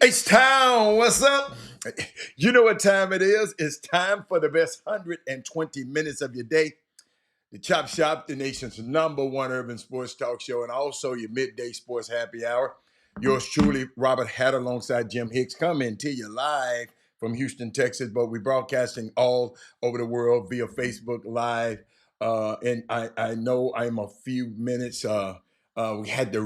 H-Town, what's up? You know what time it is. It's time for the best 120 minutes of your day. The Chop Shop, the nation's #1 urban sports talk show, and also your midday sports happy hour. Yours truly, Robert Hatter, alongside Jim Hicks, coming to you live from Houston, Texas. But we're broadcasting all over the world via Facebook Live. And I know I'm a few minutes. We had to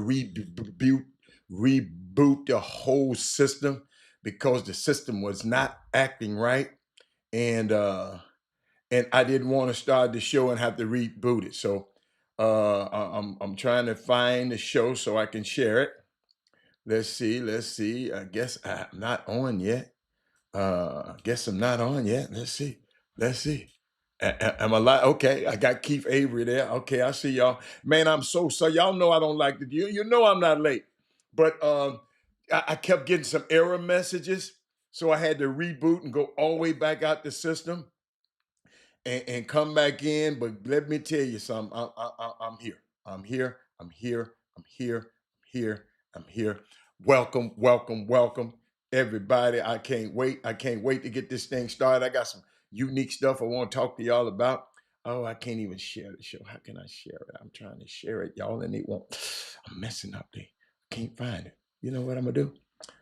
reboot the whole system because the system was not acting right. And I didn't want to start the show and have to reboot it. So I'm trying to find the show so I can share it. Let's see. I guess I'm not on yet. I guess I'm not on yet. Let's see. Am I live? Okay, I got Keith Avery there. Okay, I see y'all. Man, I'm so sorry. Y'all know I don't like to do. You know I'm not late, but I kept getting some error messages, so I had to reboot and go all the way back out the system and come back in. But let me tell you something. I'm here. I'm here. I'm here. I'm here. I'm here. I'm here. Welcome, welcome, welcome, everybody. I can't wait. I can't wait to get this thing started. I got some unique stuff I want to talk to y'all about. Oh, I can't even share the show. How can I share it? I'm trying to share it, y'all, and it won't. I'm messing up there. Can't find it. You know what I'm gonna do?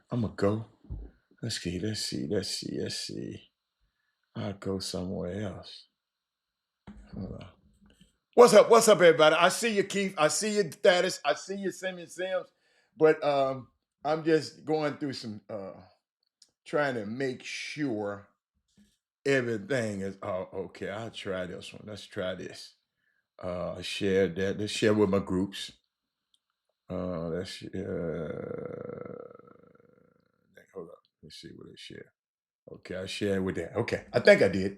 I'm gonna go. Let's see. Let's see. Let's see. Let's see. I'll go somewhere else. Hold on. What's up? What's up, everybody? I see you, Keith. I see your status. I see you, Simmons Sims. But I'm just going through some trying to make sure everything is okay. I'll try this one. Let's try this. Share that. Let's share with my groups. Hold up. Let's see what I share. Okay, I share with that. Okay, I think I did.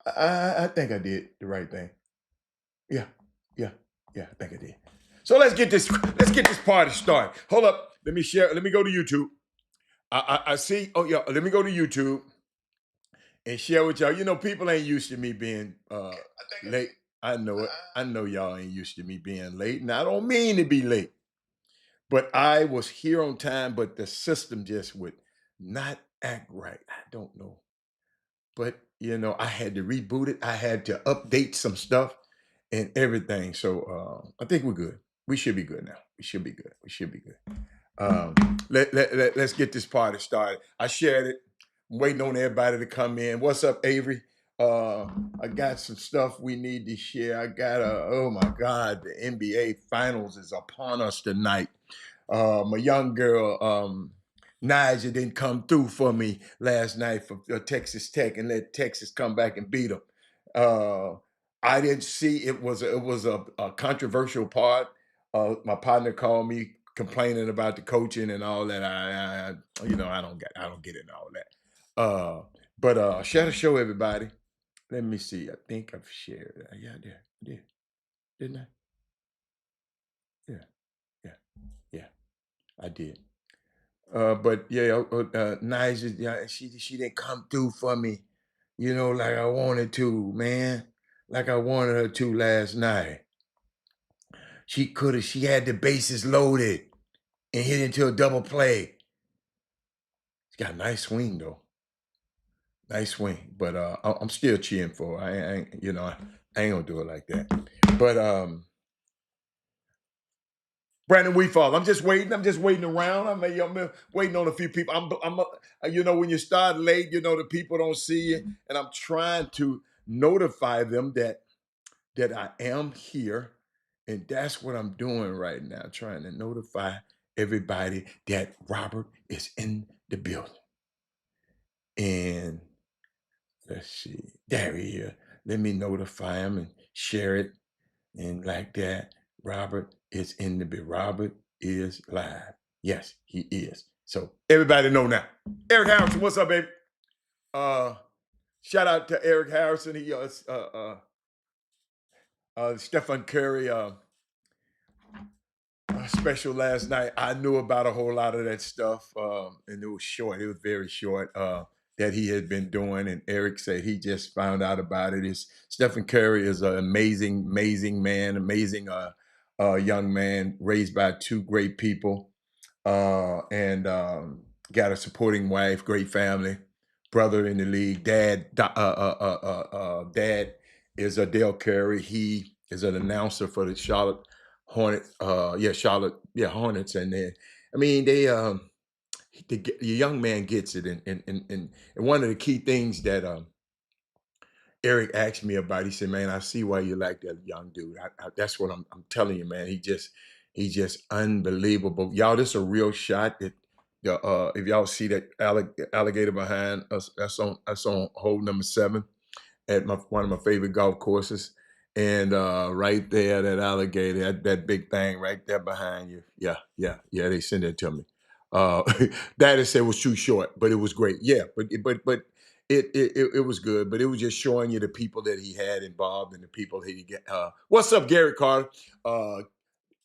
I think I did the right thing. Yeah, yeah, yeah. I think I did. So let's get this. Let's get this party started. Hold up. Let me share. Let me go to YouTube. I see. Oh yeah. Let me go to YouTube and share with y'all. You know, people ain't used to me being late. I know it. I know y'all ain't used to me being late, and I don't mean to be late. But I was here on time, but the system just would not act right. I don't know. But you know, I had to reboot it. I had to update some stuff and everything. So I think we're good. We should be good now. We should be good. We should be good. Um, let's get this party started. I shared it. I'm waiting on everybody to come in. What's up, Avery? I got some stuff we need to share. I got oh my God, the NBA Finals is upon us tonight. My young girl, Niger, didn't come through for me last night for Texas Tech and let Texas come back and beat them. Uh, I didn't see it was a controversial part. My partner called me complaining about the coaching and all that. I don't get into all that. But share the show, everybody. Let me see. I think I've shared it. Yeah, I did, didn't I? Yeah, yeah, yeah. I did. But yeah, Niger, yeah, she didn't come through for me, like I wanted to, man, like I wanted her to last night. She had the bases loaded and hit into a double play. She got a nice swing though, nice swing. But I'm still cheering for her. I ain't gonna do it like that. But Brandon Weefall. I'm just waiting. I'm just waiting around. I'm waiting on a few people. When you start late, the people don't see you, and I'm trying to notify them that I am here, and that's what I'm doing right now. Trying to notify everybody that Robert is in the building. And let's see, there he is. Let me notify him and share it, and like that. Robert is in the building. Robert is live. Yes, he is. So everybody know now. Eric Harrison, what's up, baby? Uh, Shout out to Eric Harrison. He Stephen Curry special last night. I knew about a whole lot of that stuff, and it was short. It was very short. That he had been doing, and Eric said he just found out about it. Stephen Curry is an amazing, amazing man, amazing young man raised by two great people, and got a supporting wife, great family, brother in the league. Dad is a Dale Carey. He is an announcer for the Charlotte Hornets. Hornets. And then, I mean, the young man gets it. And one of the key things that Eric asked me about. He said, "Man, I see why you like that young dude. That's what I'm telling you, man. He's just unbelievable. Y'all, this a real shot. If y'all see that alligator behind us, that's on hole number 7 at one of my favorite golf courses. And right there, that alligator, that big thing right there behind you. Yeah. They sent it to me. Uh, Daddy said it was too short, but it was great. Yeah, but it was good. But it was just showing you the people that he had involved and the people he get. What's up, Gary Carter? Uh,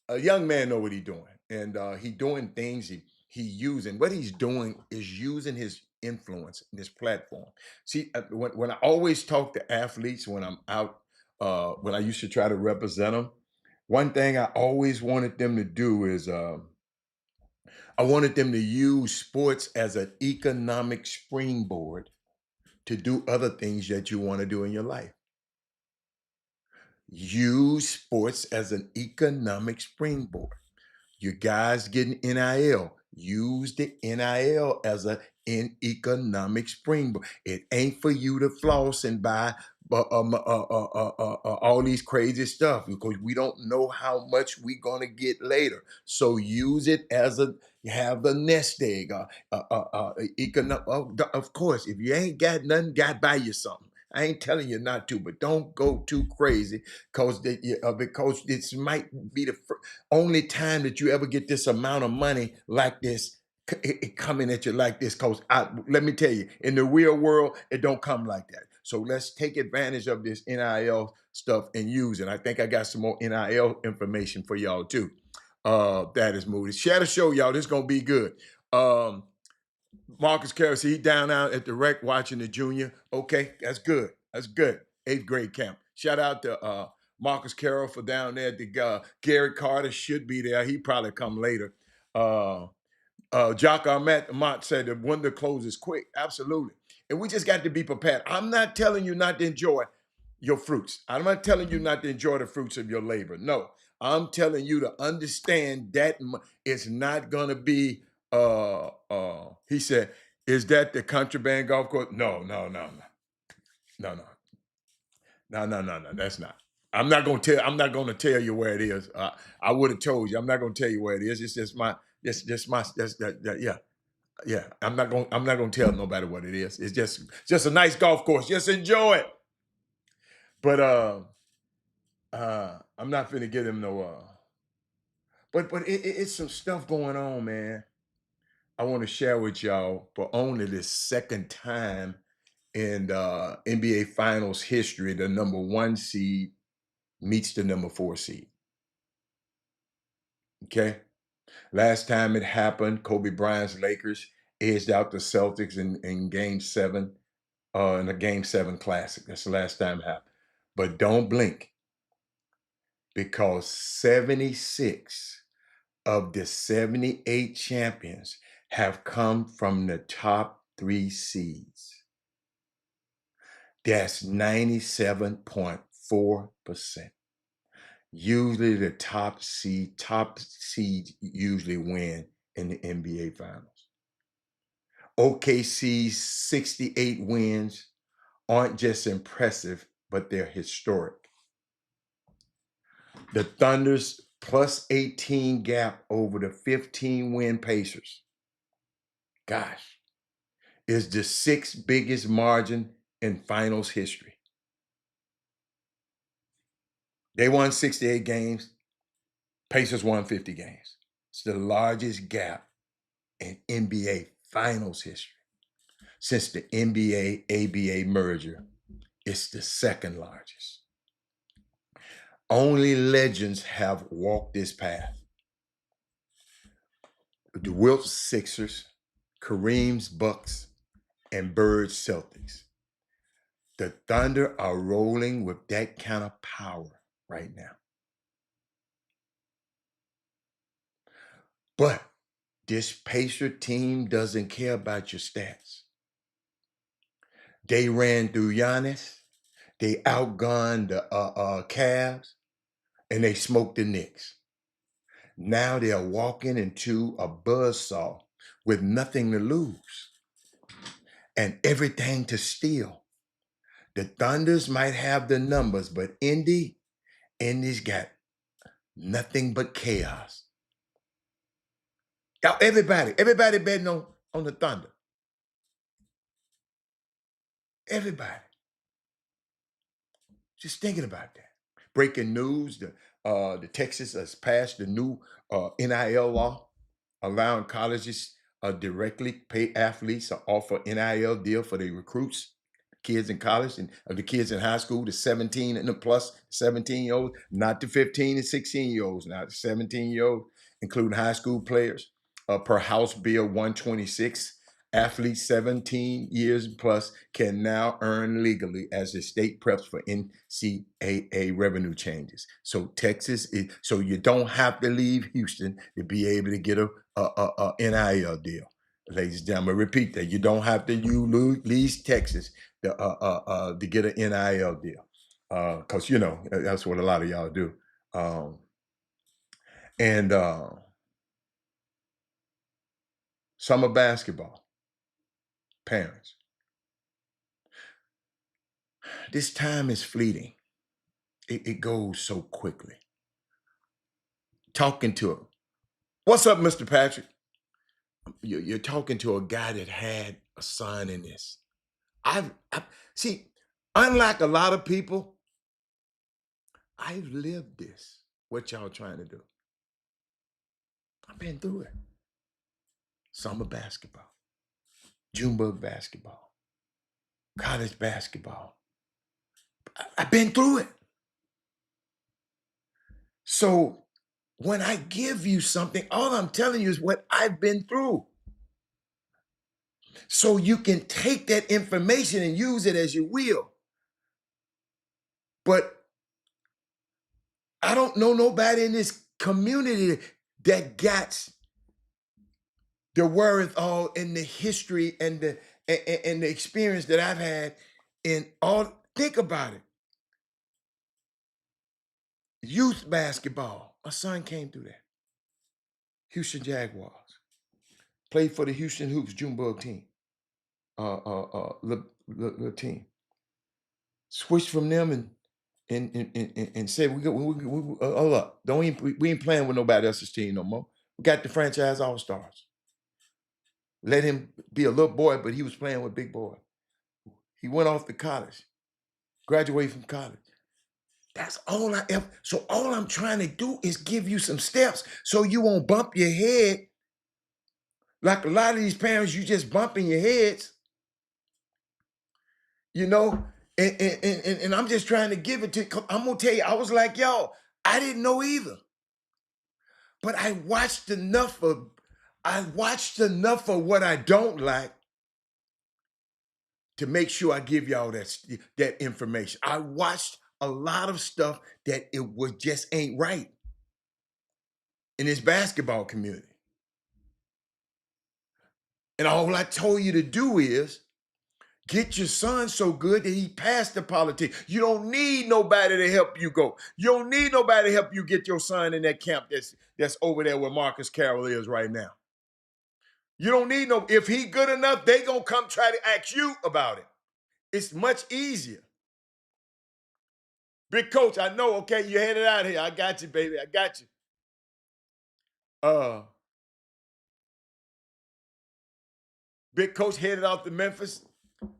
a young man know what he's doing, and he doing things he using. What he's doing is using his influence, this platform. See, when I always talk to athletes when I'm out, when I used to try to represent them, one thing I always wanted them to do is I wanted them to use sports as an economic springboard to do other things that you want to do in your life. Use sports as an economic springboard. You guys getting NIL. Use the NIL as an economic springboard. It ain't for you to floss and buy all these crazy stuff because we don't know how much we're gonna get later. So use it as have the nest egg. Of course, if you ain't got nothing, got buy you something. I ain't telling you not to, but don't go too crazy because this might be the only time that you ever get this amount of money like this coming at you like this. Because let me tell you, in the real world, it don't come like that. So let's take advantage of this NIL stuff and use it. I think I got some more NIL information for y'all too. That is moving. Share the show, y'all. This is gonna be good. Marcus Carroll, he down out at the rec watching the junior. Okay, that's good. That's good. 8th grade camp. Shout out to Marcus Carroll for down there. Gary Carter should be there. He probably come later. Jock Mott said the window closes quick. Absolutely. And we just got to be prepared. I'm not telling you not to enjoy your fruits. I'm not telling you not to enjoy the fruits of your labor. No, I'm telling you to understand that it's not going to be, he said, is that the contraband golf course? No. No. That's not. I'm not gonna tell you where it is. I would have told you. I'm not gonna tell you where it is. It's just my. Yeah. I'm not gonna tell nobody what it is. It's just a nice golf course. Just enjoy it. But I'm not finna get him no. But it's some stuff going on, man. I want to share with y'all for only the second time in NBA Finals history. The number 1 seed meets the number 4 seed. Okay. Last time it happened, Kobe Bryant's Lakers edged out the Celtics in Game 7, in a Game 7 Classic. That's the last time it happened. But don't blink because 76 of the 78 champions have come from the top 3 seeds. That's 97.4%. Usually the top seeds usually win in the NBA Finals. OKC's 68 wins aren't just impressive, but they're historic. The Thunder's plus 18 gap over the 15-win Pacers, gosh, is the 6th biggest margin in finals history. They won 68 games. Pacers won 50 games. It's the largest gap in NBA finals history. Since the NBA ABA merger, it's the 2nd largest. Only legends have walked this path. The Wilt Sixers, Kareem's Bucks, and Bird's Celtics. The Thunder are rolling with that kind of power right now. But This Pacer team doesn't care about your stats. They ran through Giannis. They outgunned the Cavs, and they smoked the Knicks. Now they are walking into a buzzsaw with nothing to lose and everything to steal. The Thunders might have the numbers, but Indy's got nothing but chaos. Now, everybody betting on the Thunder. Everybody. Just thinking about that. Breaking news: the Texas has passed the new NIL law, allowing colleges directly pay athletes or offer NIL deal for their recruits, kids in college and the kids in high school, the 17 and the plus 17-year-olds, not the 15 and 16-year-olds, not the 17-year-olds, including high school players. Per House Bill 126, athletes 17 years plus can now earn legally as the state preps for NCAA revenue changes. So so you don't have to leave Houston to be able to get a NIL deal. Ladies and gentlemen, repeat that. You don't have to leave Texas to get an NIL deal. Because, that's what a lot of y'all do. And summer basketball, parents. This time is fleeting. It goes so quickly. Talking to him. What's up, Mr. Patrick? You're talking to a guy that had a son in this. I see, unlike a lot of people, I've lived this. What y'all trying to do? I've been through it. Summer basketball, Junebug basketball, college basketball. I've been through it. So when I give you something, all I'm telling you is what I've been through. So you can take that information and use it as you will. But I don't know nobody in this community that got the wherewithal and the history and the experience that I've had in all. Think about it. Youth basketball. My son came through that. Houston Jaguars. Played for the Houston Hoops Junebug team. The team. Switched from them and said, hold up. We ain't playing with nobody else's team no more. We got the franchise all-stars. Let him be a little boy, but he was playing with big boy. He went off to college, graduated from college. That's all I ever. So all I'm trying to do is give you some steps so you won't bump your head. Like a lot of these parents, you just bumping your heads, and I'm just trying to give it to you. I'm gonna tell you, I was like, yo, I didn't know either. But I watched enough of what I don't like to make sure I give y'all that information. I watched a lot of stuff that it was just ain't right in this basketball community. And all I told you to do is get your son so good that he passed the politics. You don't need nobody to help you go. You don't need nobody to help you get your son in that camp that's over there where Marcus Carroll is right now. You don't need no, if he good enough, they gonna come try to ask you about it. It's much easier. Big coach, I know, okay, you headed out here. I got you, baby. I got you. Big coach headed off to Memphis,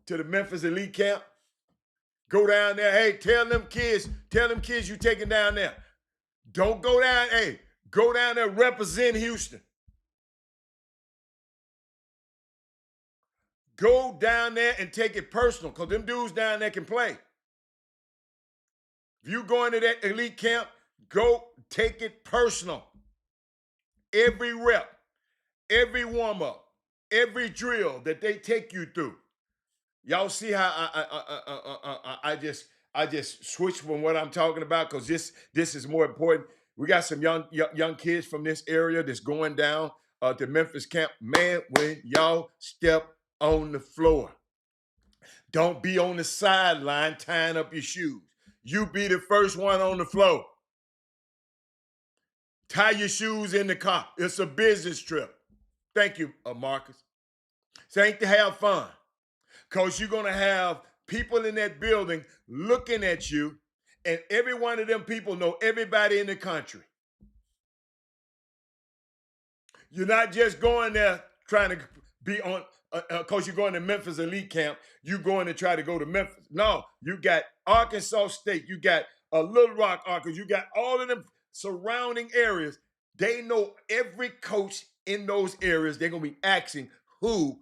to the Memphis elite camp. Go down there. Hey, tell them kids you taking down there. Don't go down, hey, go down there, represent Houston. Go down there and take it personal, because them dudes down there can play. If you going to that elite camp, go take it personal. Every rep, every warm-up, every drill that they take you through. Y'all see how I just switched from what I'm talking about, because this is more important. We got some young kids from this area that's going down the Memphis camp, man, when y'all step on the floor, don't be on the sideline tying up your shoes. You be the first one on the floor. Tie your shoes in the car. It's a business trip. Thank you, Marcus. It ain't to have fun. Because you're going to have people in that building looking at you, and every one of them people know everybody in the country. You're not just going there trying to be on, because you're going to Memphis Elite Camp, you're going to try to go to Memphis. No, you got Arkansas State, you got Little Rock, Arkansas, you got all of them surrounding areas. They know every coach in those areas. They're going to be asking who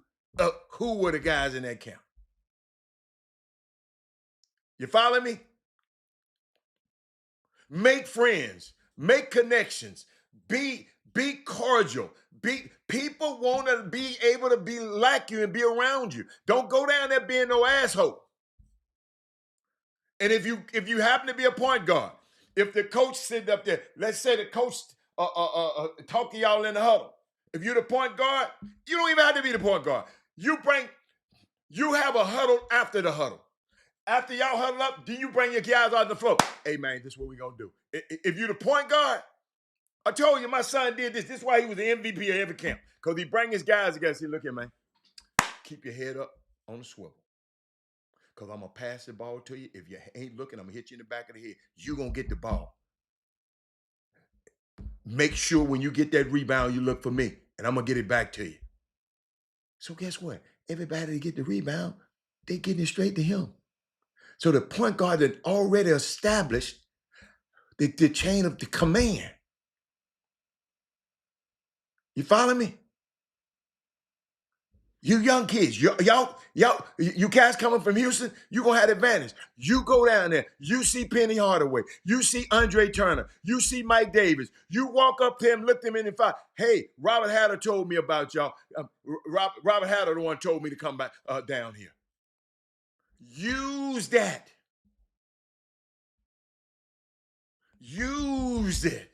were the guys in that camp. You follow me? Make friends, make connections, be cordial. People want to be able to be like you and be around you. Don't go down there being no asshole. And if you happen to be a point guard, if the coach sitting up there, let's say the coach talking y'all in the huddle. If you're the point guard, you don't even have to be the point guard. You have a huddle after the huddle. After y'all huddle up, do you bring your guys out the floor? Hey, man, this is what we're going to do. If you're the point guard, I told you my son did this. This is why he was the MVP of every camp. Because he bring his guys together and say, look here, man, keep your head up on the swivel. Because I'm going to pass the ball to you. If you ain't looking, I'm going to hit you in the back of the head. You're going to get the ball. Make sure when you get that rebound, you look for me. And I'm going to get it back to you. So guess what? Everybody that get the rebound, they getting it straight to him. So the point guard that already established the chain of the command. You follow me? You young kids, you guys coming from Houston, you gonna have advantage. You go down there, you see Penny Hardaway, you see Andre Turner, you see Mike Davis. You walk up to him, look him in the eye. Hey, Robert Hatter told me about y'all. Robert Hatter, the one told me to come back down here. Use that. Use it.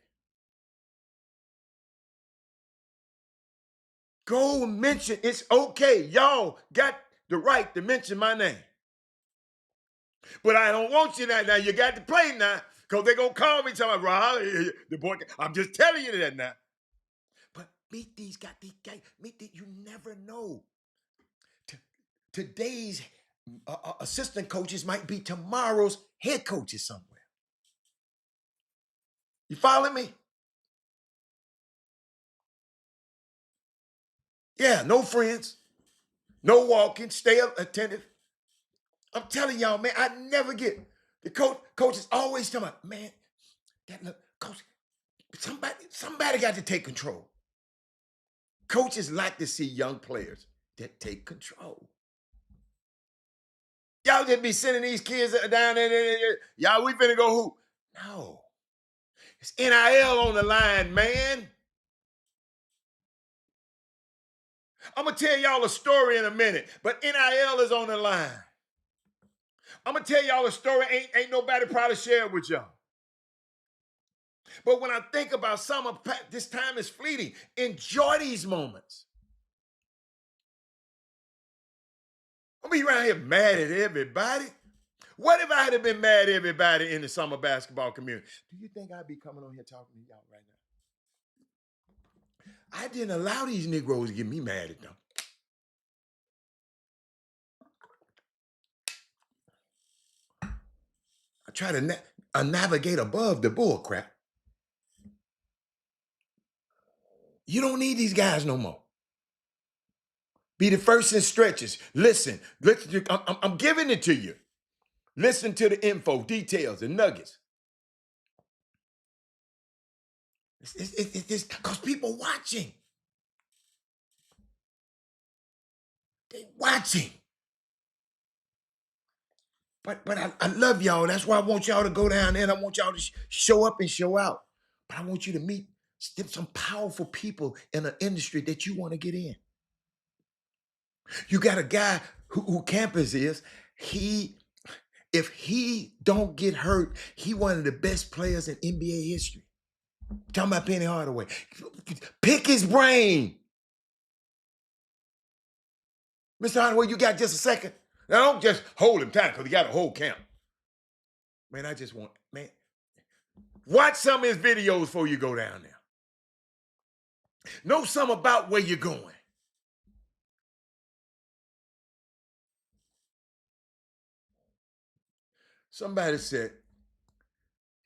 Go mention, it's okay. Y'all got the right to mention my name. But I don't want you now. You got to play now, because they're going to call me talking about, the boy. I'm just telling you that now. But meet these guys. You never know. Today's assistant coaches might be tomorrow's head coaches somewhere. You follow me? Yeah, no friends, no walking, stay attentive. I'm telling y'all, man, I never get the coaches always talking about, man, coach, somebody got to take control. Coaches like to see young players that take control. Y'all just be sending these kids down there. Y'all, we finna go hoop. No. It's NIL on the line, man. I'm going to tell y'all a story in a minute, but NIL is on the line. I'm going to tell y'all a story ain't nobody probably shared with y'all. But when I think about summer, this time is fleeting. Enjoy these moments. I'll be around here mad at everybody. What if I had been mad at everybody in the summer basketball community? Do you think I'd be coming on here talking to y'all right now? I didn't allow these Negroes to get me mad at them. I try to navigate above the bull crap. You don't need these guys no more. Be the first in stretches. Listen, I'm giving it to you. Listen to the info, details, and nuggets. It's because people watching. They watching. But I love y'all. That's why I want y'all to go down there and I want y'all to show up and show out. But I want you to meet some powerful people in an industry that you want to get in. You got a guy who campus is, if he don't get hurt, he one of the best players in NBA history. Talking about Penny Hardaway. Pick his brain. Mr. Holloway, you got just a second? Now don't just hold him tight because he got a whole camp. Man, I just want, man, watch some of his videos before you go down there. Know something about where you're going. Somebody said,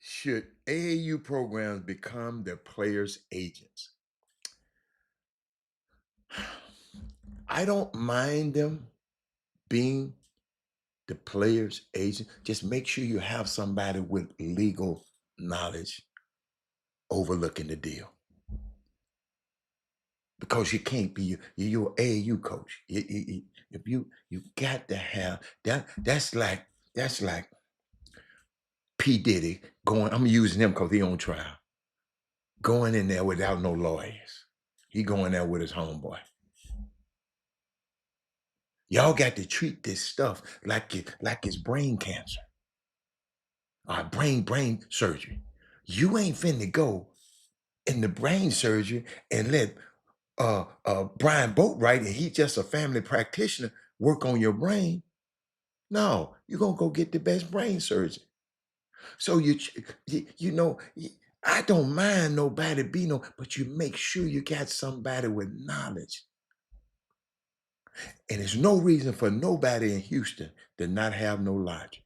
should AAU programs become their players' agents? I don't mind them being the player's agent. Just make sure you have somebody with legal knowledge overlooking the deal. Because you can't be you're an AAU coach. If you got to have that. That's like P Diddy going. I'm using him because he on trial. Going in there without no lawyers. He going there with his homeboy. Y'all got to treat this stuff like it's brain cancer. Brain surgery. You ain't finna go in the brain surgery and let Brian Boatwright, and he's just a family practitioner, work on your brain. No, you're gonna go get the best brain surgeon. So I don't mind nobody being but you make sure you got somebody with knowledge. And there's no reason for nobody in Houston to not have no logic.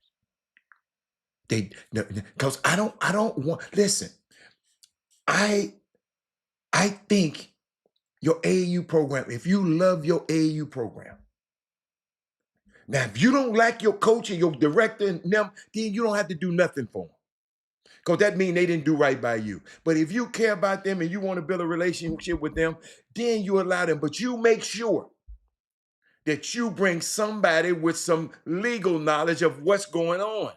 Because I don't want. Listen, I I think your AAU program. If you love your AAU program, now if you don't like your coach and your director and them, then you don't have to do nothing for them. Because that means they didn't do right by you. But if you care about them and you want to build a relationship with them, then you allow them. But you make sure that you bring somebody with some legal knowledge of what's going on.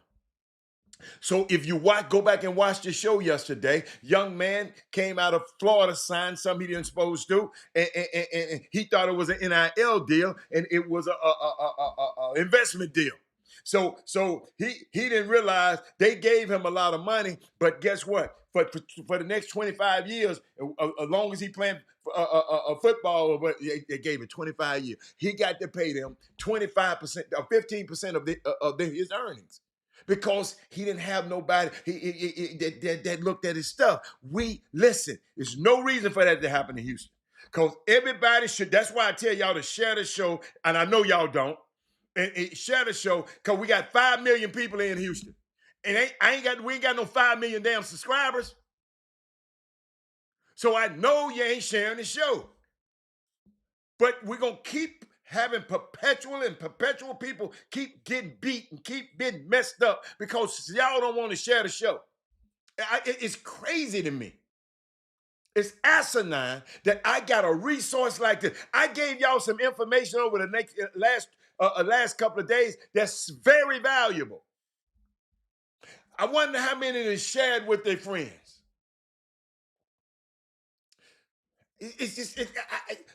So if you go back and watch the show yesterday, young man came out of Florida, signed something he didn't supposed to, and he thought it was an NIL deal, and it was a investment deal. So he didn't realize they gave him a lot of money, but guess what? For the next 25 years, as long as he playing football, but they gave him 25 years. He got to pay them 25% or 15% of his earnings because he didn't have nobody that looked at his stuff. Listen, there's no reason for that to happen in Houston. Because everybody should, that's why I tell y'all to share the show, and I know y'all don't. And share the show, because we got 5 million people in Houston. And we ain't got no 5 million damn subscribers. So I know you ain't sharing the show. But we're going to keep having perpetual people keep getting beat and keep getting messed up because y'all don't want to share the show. It's crazy to me. It's asinine that I got a resource like this. I gave y'all some information over the last couple of days that's very valuable. I wonder how many they shared with their friends.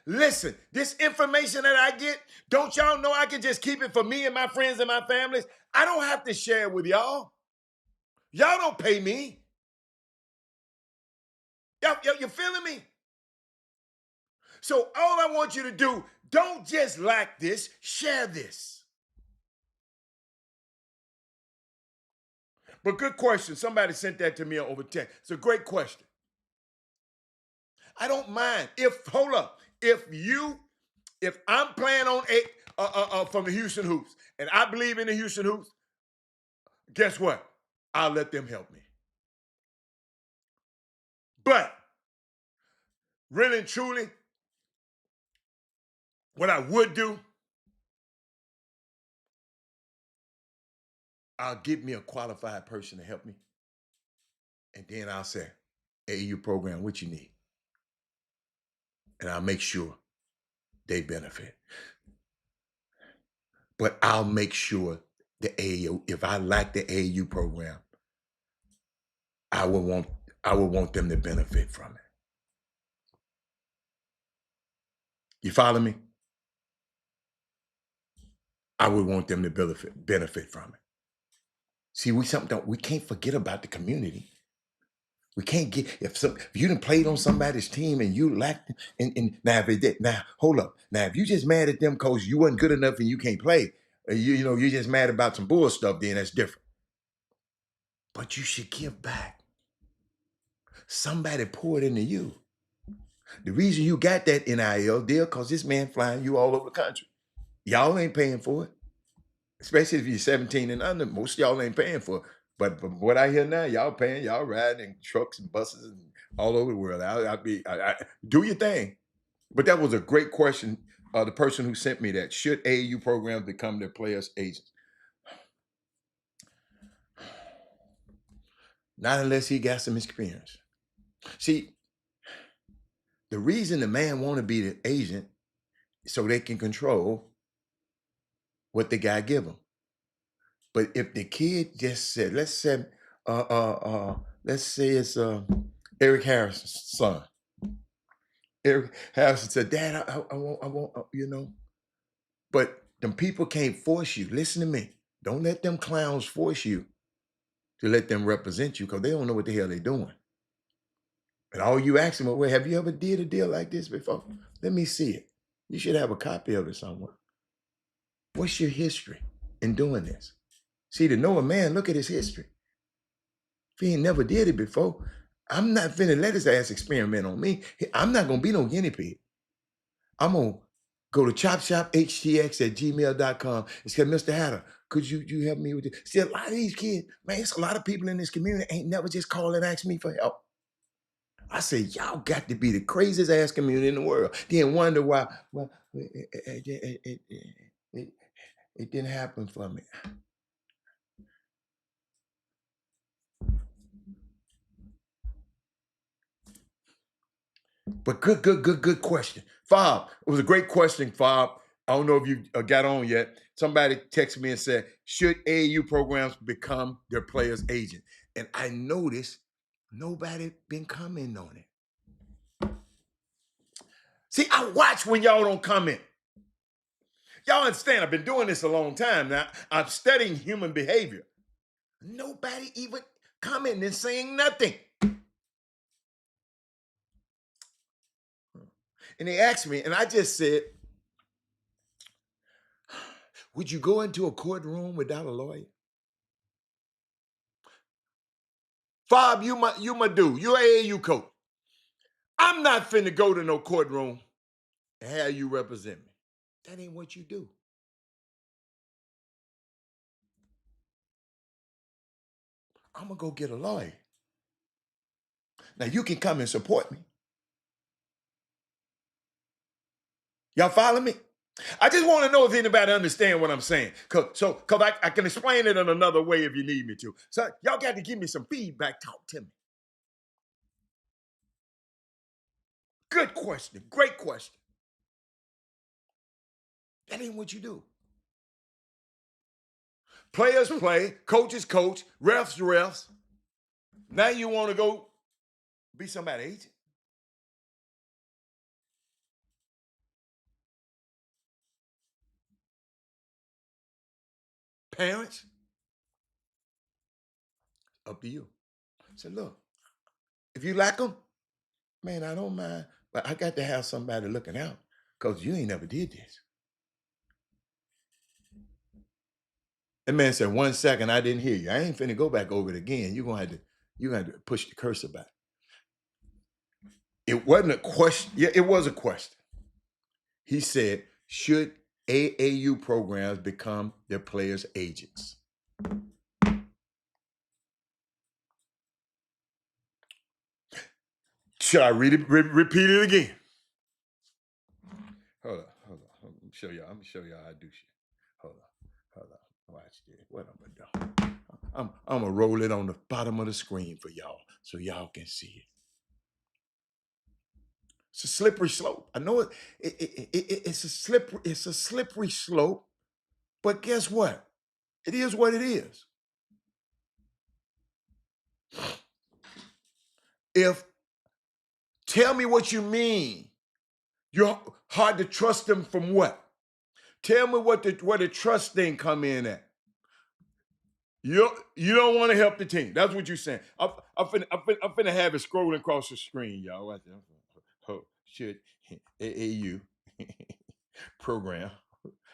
Listen, this information that I get, don't y'all know I can just keep it for me and my friends and my families? I don't have to share it with y'all. Y'all don't pay me. You feeling me? So all I want you to do, don't just like this, share this. But good question. Somebody sent that to me over text. It's a great question. I don't mind. Hold up. If I'm playing on from the Houston Hoops, and I believe in the Houston Hoops, guess what? I'll let them help me. But really and truly, what I would do, I'll get me a qualified person to help me. And then I'll say, AAU program, what you need? And I'll make sure they benefit. But I'll make sure the AAU, if I like the AAU program, I would want them to benefit from it. You follow me? I would want them to benefit from it. See, we can't forget about the community. We can't get if you done played on somebody's team and you lacked and now if it did now hold up. Now if you just mad at them because you wasn't good enough and you can't play, you know, you're just mad about some bull stuff, then that's different. But you should give back. Somebody poured into you. The reason you got that NIL deal, because this man flying you all over the country. Y'all ain't paying for it. Especially if you're 17 and under. Most of y'all ain't paying for it. But from what I hear now, y'all paying, y'all riding in trucks and buses and all over the world. Do your thing. But that was a great question. The person who sent me that, should AAU programs become their players' agents? Not unless he got some experience. See, the reason the man want to be the agent so they can control what the guy give them. But if the kid just said, let's say it's Eric Harrison's son. Eric Harrison said, "Dad, I want, you know." But them people can't force you. Listen to me. Don't let them clowns force you to let them represent you, because they don't know what the hell they're doing. And all you ask them, well, have you ever did a deal like this before? Let me see it. You should have a copy of it somewhere. What's your history in doing this? See, to know a man, look at his history. If he ain't never did it before, I'm not finna let his ass experiment on me. I'm not gonna be no guinea pig. I'm gonna go to Chop Shop Htx at gmail.com and say, Mr. Hatter, could you help me with this? See, a lot of these kids, man, it's a lot of people in this community ain't never just call and ask me for help. I say, y'all got to be the craziest ass community in the world. Then wonder why, well, it didn't happen for me. But good question. Fob, it was a great question, Fob. I don't know if you got on yet. Somebody texted me and said, should AAU programs become their players' agent? And I noticed nobody been commenting on it. See, I watch when y'all don't comment. Y'all understand, I've been doing this a long time now. I'm studying human behavior. Nobody even commenting and saying nothing. And they asked me, and I just said, would you go into a courtroom without a lawyer? Fob, you my dude. You're AAU coach. I'm not finna go to no courtroom and have you represent me. That ain't what you do. I'm gonna go get a lawyer. Now you can come and support me. Y'all follow me? I just want to know if anybody understand what I'm saying. Cause I can explain it in another way if you need me to. So y'all got to give me some feedback. Talk to me. Good question. Great question. That ain't what you do. Players play, coaches coach, refs. Now you want to go be somebody's agent. Parents, up to you. So look, if you like them, man, I don't mind. But I got to have somebody looking out, because you ain't never did this. That man said, 1 second, I didn't hear you. I ain't finna go back over it again. You're gonna have to push the cursor back. It wasn't a question. Yeah, it was a question. He said, should AAU programs become their players' agents? Should I repeat it again? Hold on. Let me show y'all. I'm gonna show y'all how I do shit. Hold on. Watch this. What I'm gonna do? I'm gonna roll it on the bottom of the screen for y'all so y'all can see it. It's a slippery slope. I know it's a slippery slope, but guess what? It is what it is. If tell me what you mean. You're hard to trust them from what? Tell me where the trust thing come in at. You don't want to help the team. That's what you're saying. I'm finna have it scrolling across the screen, y'all. Watch that. Oh, shit. AAU program.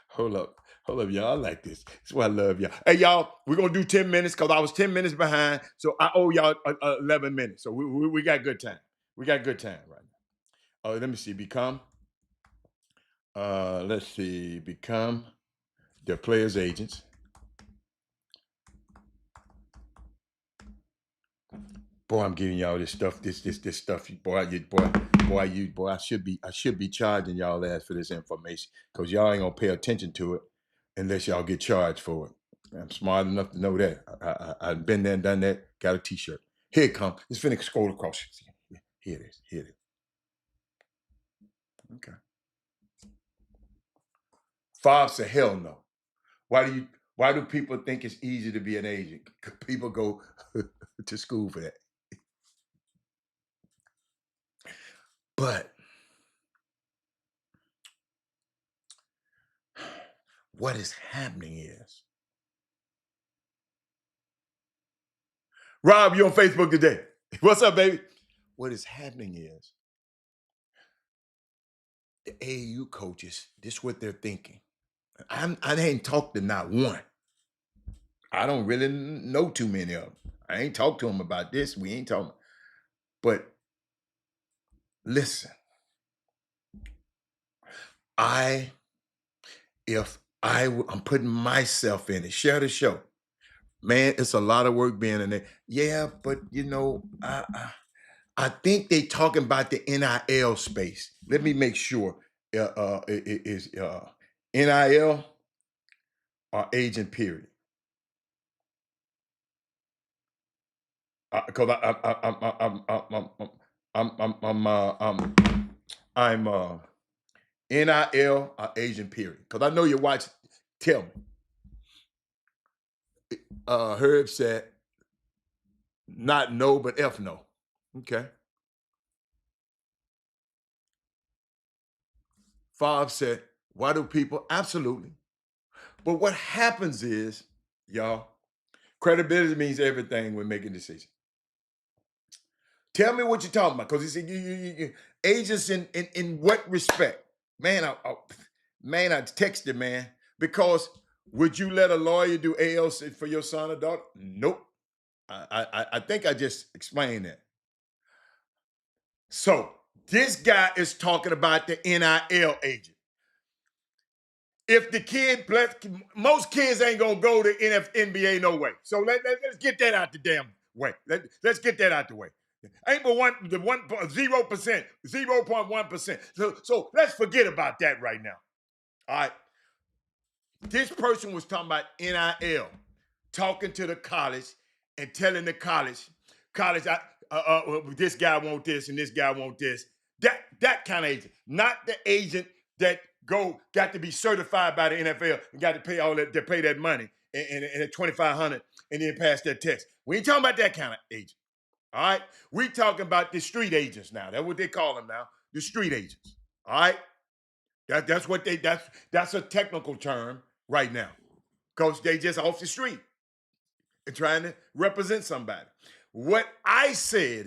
Hold up. Hold up, y'all. I like this. That's why I love y'all. Hey, y'all, we're going to do 10 minutes because I was 10 minutes behind. So I owe y'all 11 minutes. So we got good time. We got good time right now. Oh, let me see. Let's see. Become their players' agents. Boy, I'm giving y'all this stuff. This stuff. Boy. I should be charging y'all ass for this information because y'all ain't gonna pay attention to it unless y'all get charged for it. I'm smart enough to know that. I've been there and done that. Got a T-shirt. Here it comes. It's finna scroll across. Here it is. Here it is. Okay. Fob said, hell no. Why do people think it's easy to be an agent? People go to school for that. But what is happening is, Rob, you on Facebook today. What's up, baby? What is happening is the AAU coaches, this is what they're thinking. I ain't talked to not one. I don't really know too many of them. I ain't talked to them about this. We ain't talking. But listen, I'm putting myself in it. Share the show. Man, it's a lot of work being in there. Yeah, but I think they talking about the NIL space. Let me make sure. It is NIL or agent period. Because I'm NIL or agent period. Because I know you watch. Tell me. Herb said, not no, but F no. Okay. Fob said, why do people? Absolutely. But what happens is, y'all, credibility means everything when making decisions. Tell me what you're talking about, because he said you agents in what respect? Man, I texted, man, because would you let a lawyer do ALC for your son or daughter? Nope. I think I just explained that. So this guy is talking about the NIL agent. If the kid, most kids ain't gonna go to NBA no way. So let's get that out the damn way. Let's get that out the way. Ain't but 0%, 0.1%. So let's forget about that right now. All right. This person was talking about NIL, talking to the college and telling the college, this guy want this and this guy want this. That kind of agent, not the agent that got to be certified by the NFL and got to pay all that, to pay that money and at $2,500 and then pass that test. We ain't talking about that kind of agent. All right, we talking about the street agents now. That's what they call them now, the street agents. All right, that's a technical term right now, because they just off the street and trying to represent somebody. What I said,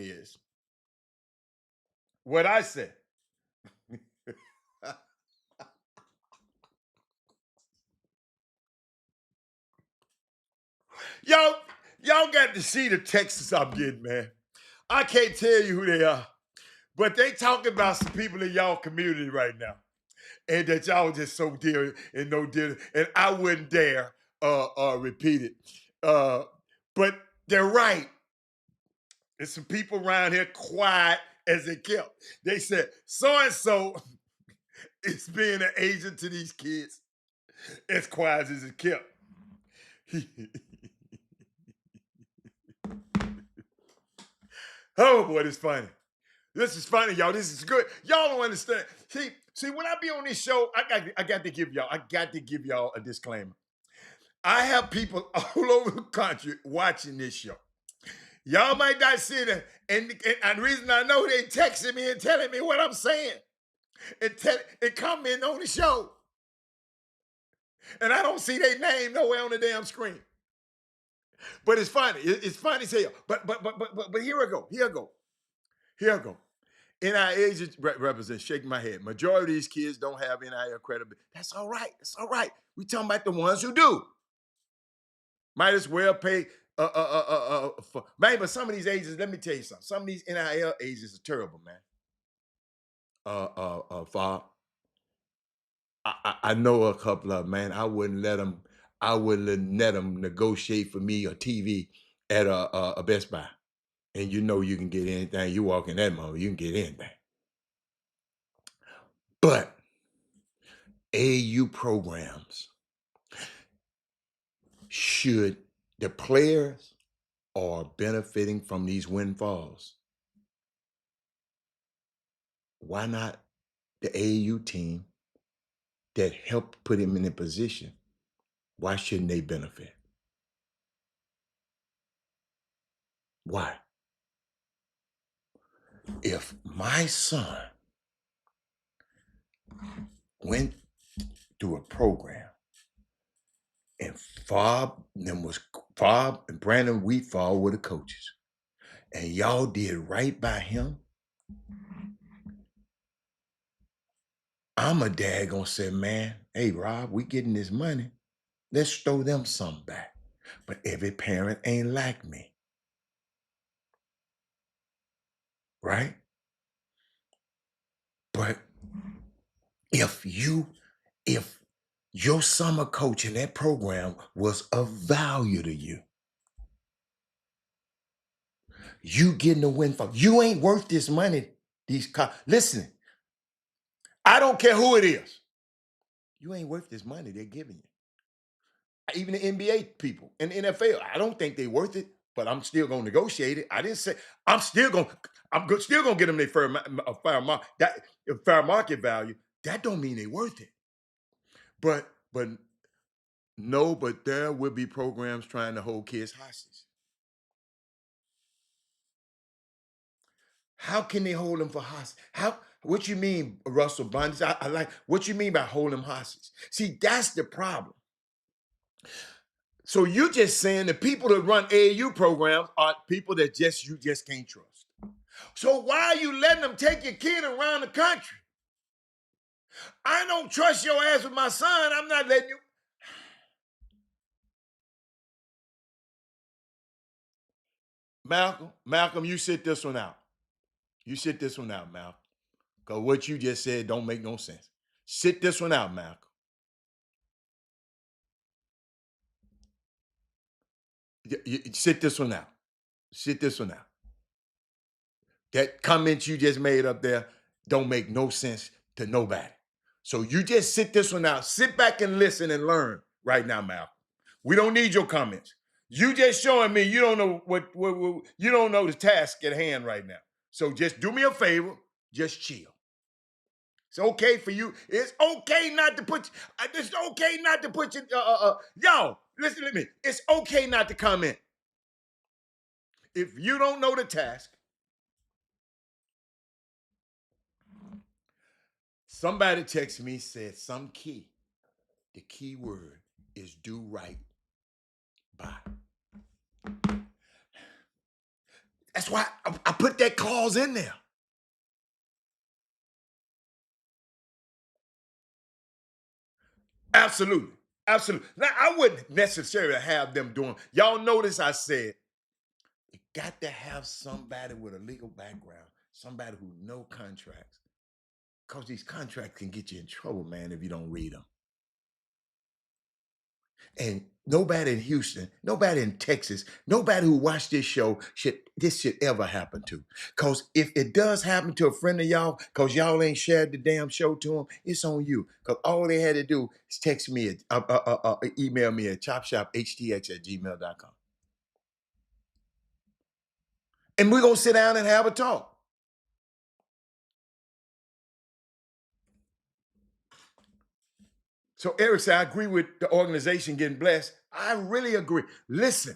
y'all, y'all got to see the texts I'm getting, man. I can't tell you who they are, but they talking about some people in y'all community right now, and that y'all just so dear and no dear, and I wouldn't dare repeat it. But they're right. There's some people around here quiet as it kept. They said so and so is being an agent to these kids as quiet as it kept. Oh boy, this is funny. This is funny, y'all. This is good. Y'all don't understand. See, when I be on this show, I got to give y'all a disclaimer. I have people all over the country watching this show. Y'all might not see it, and the reason I know they texting me and telling me what I'm saying, and commenting on the show, and I don't see their name nowhere on the damn screen. But it's funny. It's funny as hell. But here I go. Here I go. Here I go. NIL just represents shaking my head. Majority of these kids don't have NIL credibility. That's all right. That's all right. We talking about the ones who do. Might as well pay. Man, but some of these agents, let me tell you something. Some of these NIL agents are terrible, man. Fob. I know a couple of, man. I wouldn't let them. I wouldn't let them negotiate for me a TV at a Best Buy. And you know you can get anything. You walk in that mall, you can get anything. But AU programs, should the players are benefiting from these windfalls, why not the AU team that helped put him in a position? Why shouldn't they benefit? Why? If my son went through a program and Fob and Brandon Wheatfall were the coaches, and y'all did right by him, I'm a dad gonna say, man, hey Rob, we getting this money. Let's throw them some back. But every parent ain't like me, right? But if your summer coach in that program was of value to you, you getting a windfall. You ain't worth this money. Listen, I don't care who it is. You ain't worth this money they're giving you. Even the NBA people and the NFL, I don't think they're worth it, but I'm still gonna negotiate it. I didn't say still gonna get them their fair market value. That don't mean they worth it. But no, but there will be programs trying to hold kids hostage. How can they hold them for hostage? What you mean, Russell Bundy? I like what you mean by hold them hostage. See, that's the problem. So you just saying the people that run AAU programs are people that you just can't trust. So why are you letting them take your kid around the country? I don't trust your ass with my son. I'm not letting you. Malcolm, you sit this one out. You sit this one out, Malcolm. Because what you just said don't make no sense. Sit this one out, Malcolm. Sit this one out. Sit this one out. That comment you just made up there don't make no sense to nobody. So you just sit this one out. Sit back and listen and learn right now, Malcolm. We don't need your comments. You just showing me you don't know what you don't know the task at hand right now. So just do me a favor, just chill. It's okay for you. It's okay not to put. It's okay not to put your. Yo, listen to me. It's okay not to comment. If you don't know the task, somebody texted me, said some key. The key word is do right by. That's why I put that clause in there. Absolutely. Absolutely. Now, I wouldn't necessarily have them doing. Y'all notice I said, you got to have somebody with a legal background, somebody who know contracts. Because these contracts can get you in trouble, man, if you don't read them. And nobody in Houston, nobody in Texas, nobody who watched this show should ever happen to. Because if it does happen to a friend of y'all, because y'all ain't shared the damn show to them, it's on you. Because all they had to do is text me, email me at chopshophtx@gmail.com. And we're going to sit down and have a talk. So Eric said, I agree with the organization getting blessed. I really agree. Listen,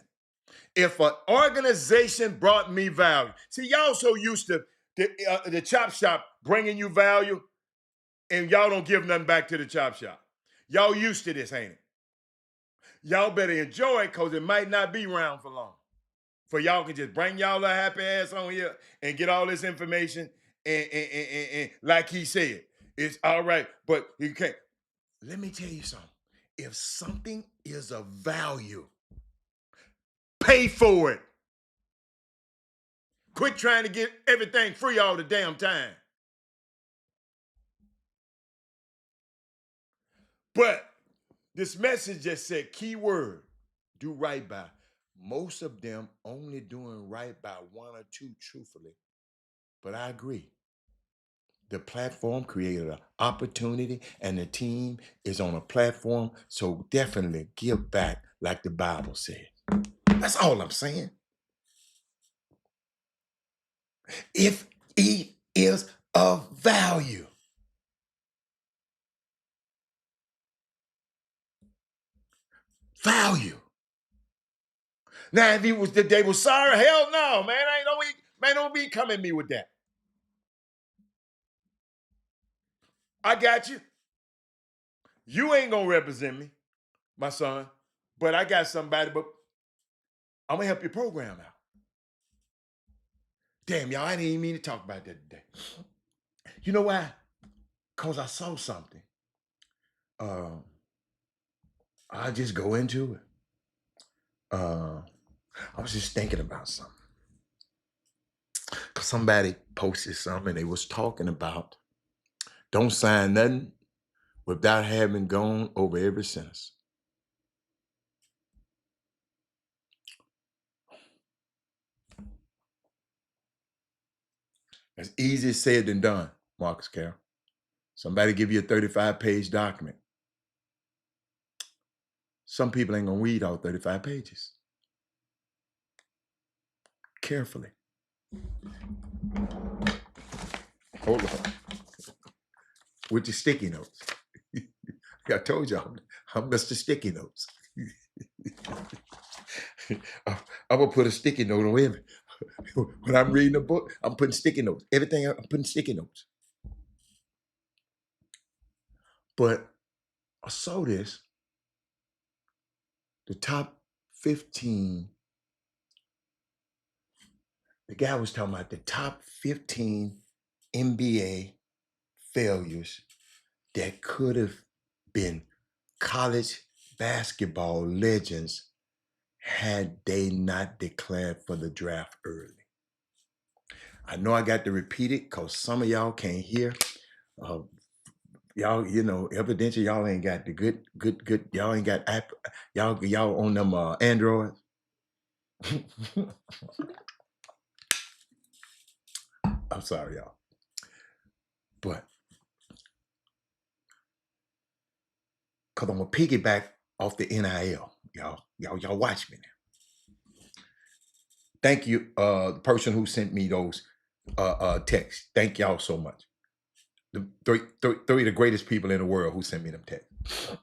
if an organization brought me value, see, y'all so used to the chop shop bringing you value, and y'all don't give nothing back to the chop shop. Y'all used to this, ain't it? Y'all better enjoy it because it might not be around for long. For y'all can just bring y'all a happy ass on here and get all this information. And like he said, it's all right, but you can't. Let me tell you something. If something is of value, pay for it. Quit trying to get everything free all the damn time. But this message just said keyword, do right by. Most of them only doing right by one or two, truthfully. But I agree. The platform created an opportunity and the team is on a platform. So definitely give back like the Bible said. That's all I'm saying. If it is of value. Value. Now, if he was they were sorry, hell no, man. Don't be coming at me with that. I got you. You ain't gonna represent me, my son. But I got somebody, but I'm gonna help your program out. Damn, y'all, I didn't even mean to talk about that today. You know why? Because I saw something. I'll just go into it. I was just thinking about something. Because somebody posted something and they was talking about don't sign nothing without having gone over every sentence. That's easier said than done, Marcus Carroll. Somebody give you a 35-page document. Some people ain't gonna read all 35 pages. Carefully. Hold on. With your sticky notes. I told y'all, I'm Mr. Sticky Notes. I'm gonna put a sticky note on every. When I'm reading a book, I'm putting sticky notes. Everything I'm putting sticky notes. But I saw this. The top 15. The guy was talking about the top 15 NBA failures that could have been college basketball legends had they not declared for the draft early. I know I got to repeat it because some of y'all can't hear. Y'all, evidently y'all ain't got the good. Y'all ain't got app. Y'all on them Androids. I'm sorry, y'all. But because I'm gonna piggyback off the NIL. Y'all watch me now. Thank you, the person who sent me those texts. Thank y'all so much. The three of the greatest people in the world who sent me them texts.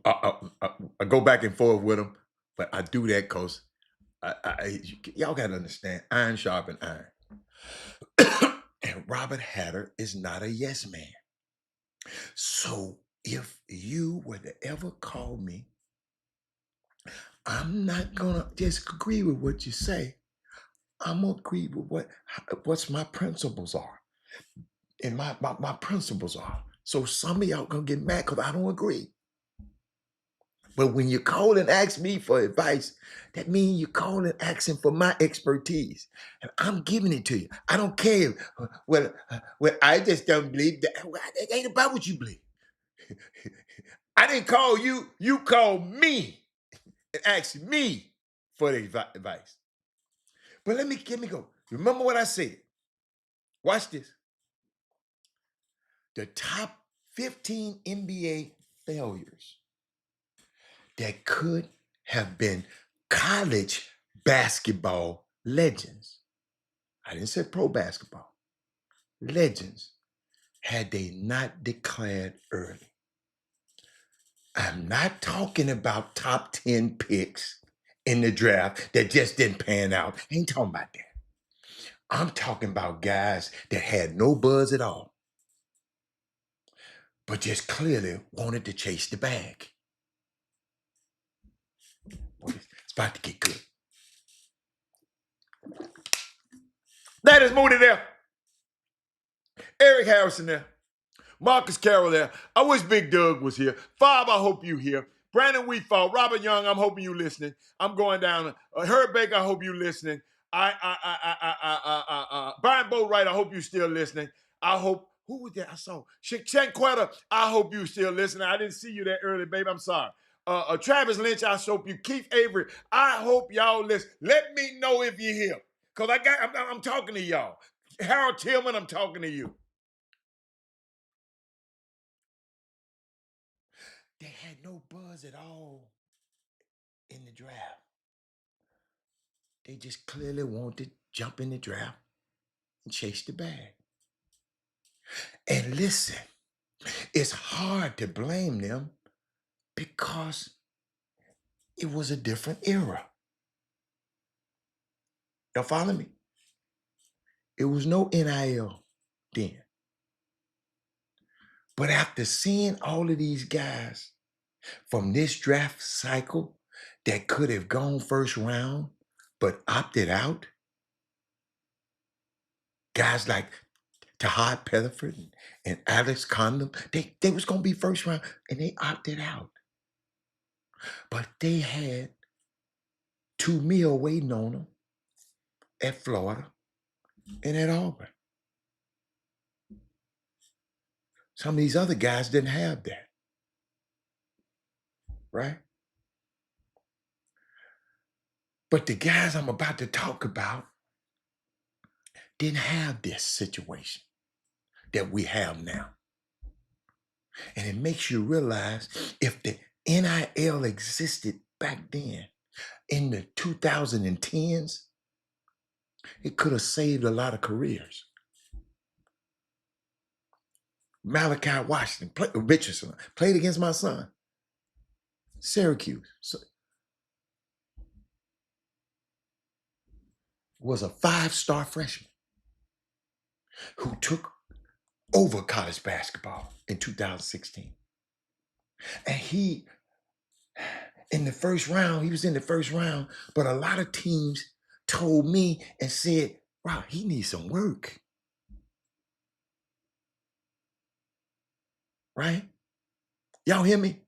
I go back and forth with them, but I do that because y'all got to understand, iron sharpen iron. And Robert Hatter is not a yes man. So if you were to ever call me, I'm not gonna just agree with what you say. I'm gonna agree with what's my principles are. And my principles are. So some of y'all gonna get mad because I don't agree. But when you call and ask me for advice, that means you call and asking for my expertise. And I'm giving it to you. I don't care. Well, I just don't believe that. It ain't about what you believe. I didn't call you. You called me and asked me for the advice. But let me go. Remember what I said. Watch this. The top 15 NBA failures that could have been college basketball legends. I didn't say pro basketball. Legends, had they not declared early. I'm not talking about top 10 picks in the draft that just didn't pan out. I ain't talking about that. I'm talking about guys that had no buzz at all, but just clearly wanted to chase the bag. about to get good. That is Moody there. Eric Harrison there. Marcus Carroll there. I wish Big Doug was here. Bob, I hope you here. Brandon Wheatfall, Robert Young, I'm hoping you listening. I'm going down. Herb Baker, I hope you listening. Brian Boatwright, I hope you still listening. I hope, who was that I saw? Shanquetta, I hope you still listening. I didn't see you that early, baby. I'm sorry. Travis Lynch, I hope you. Keith Avery, I hope y'all listen. Let me know if you're here. Because I'm talking to y'all. Harold Tillman, I'm talking to you. They had no buzz at all in the draft. They just clearly wanted to jump in the draft and chase the bag. And listen, it's hard to blame them because it was a different era. Y'all follow me? It was no NIL then. But after seeing all of these guys from this draft cycle that could have gone first round but opted out, guys like Tahad Petherford and Alex Condom, they was going to be first round and they opted out. But they had 2 mil waiting on them at Florida and at Auburn. Some of these other guys didn't have that, right? But the guys I'm about to talk about didn't have this situation that we have now. And it makes you realize if the NIL existed back then in the 2010s, it could have saved a lot of careers. Malachi Washington, Richardson, played against my son. Syracuse. Was a 5-star freshman who took over college basketball in 2016. And he, in the first round, he was in the first round, but a lot of teams told me and said, wow, he needs some work. Right? Y'all hear me?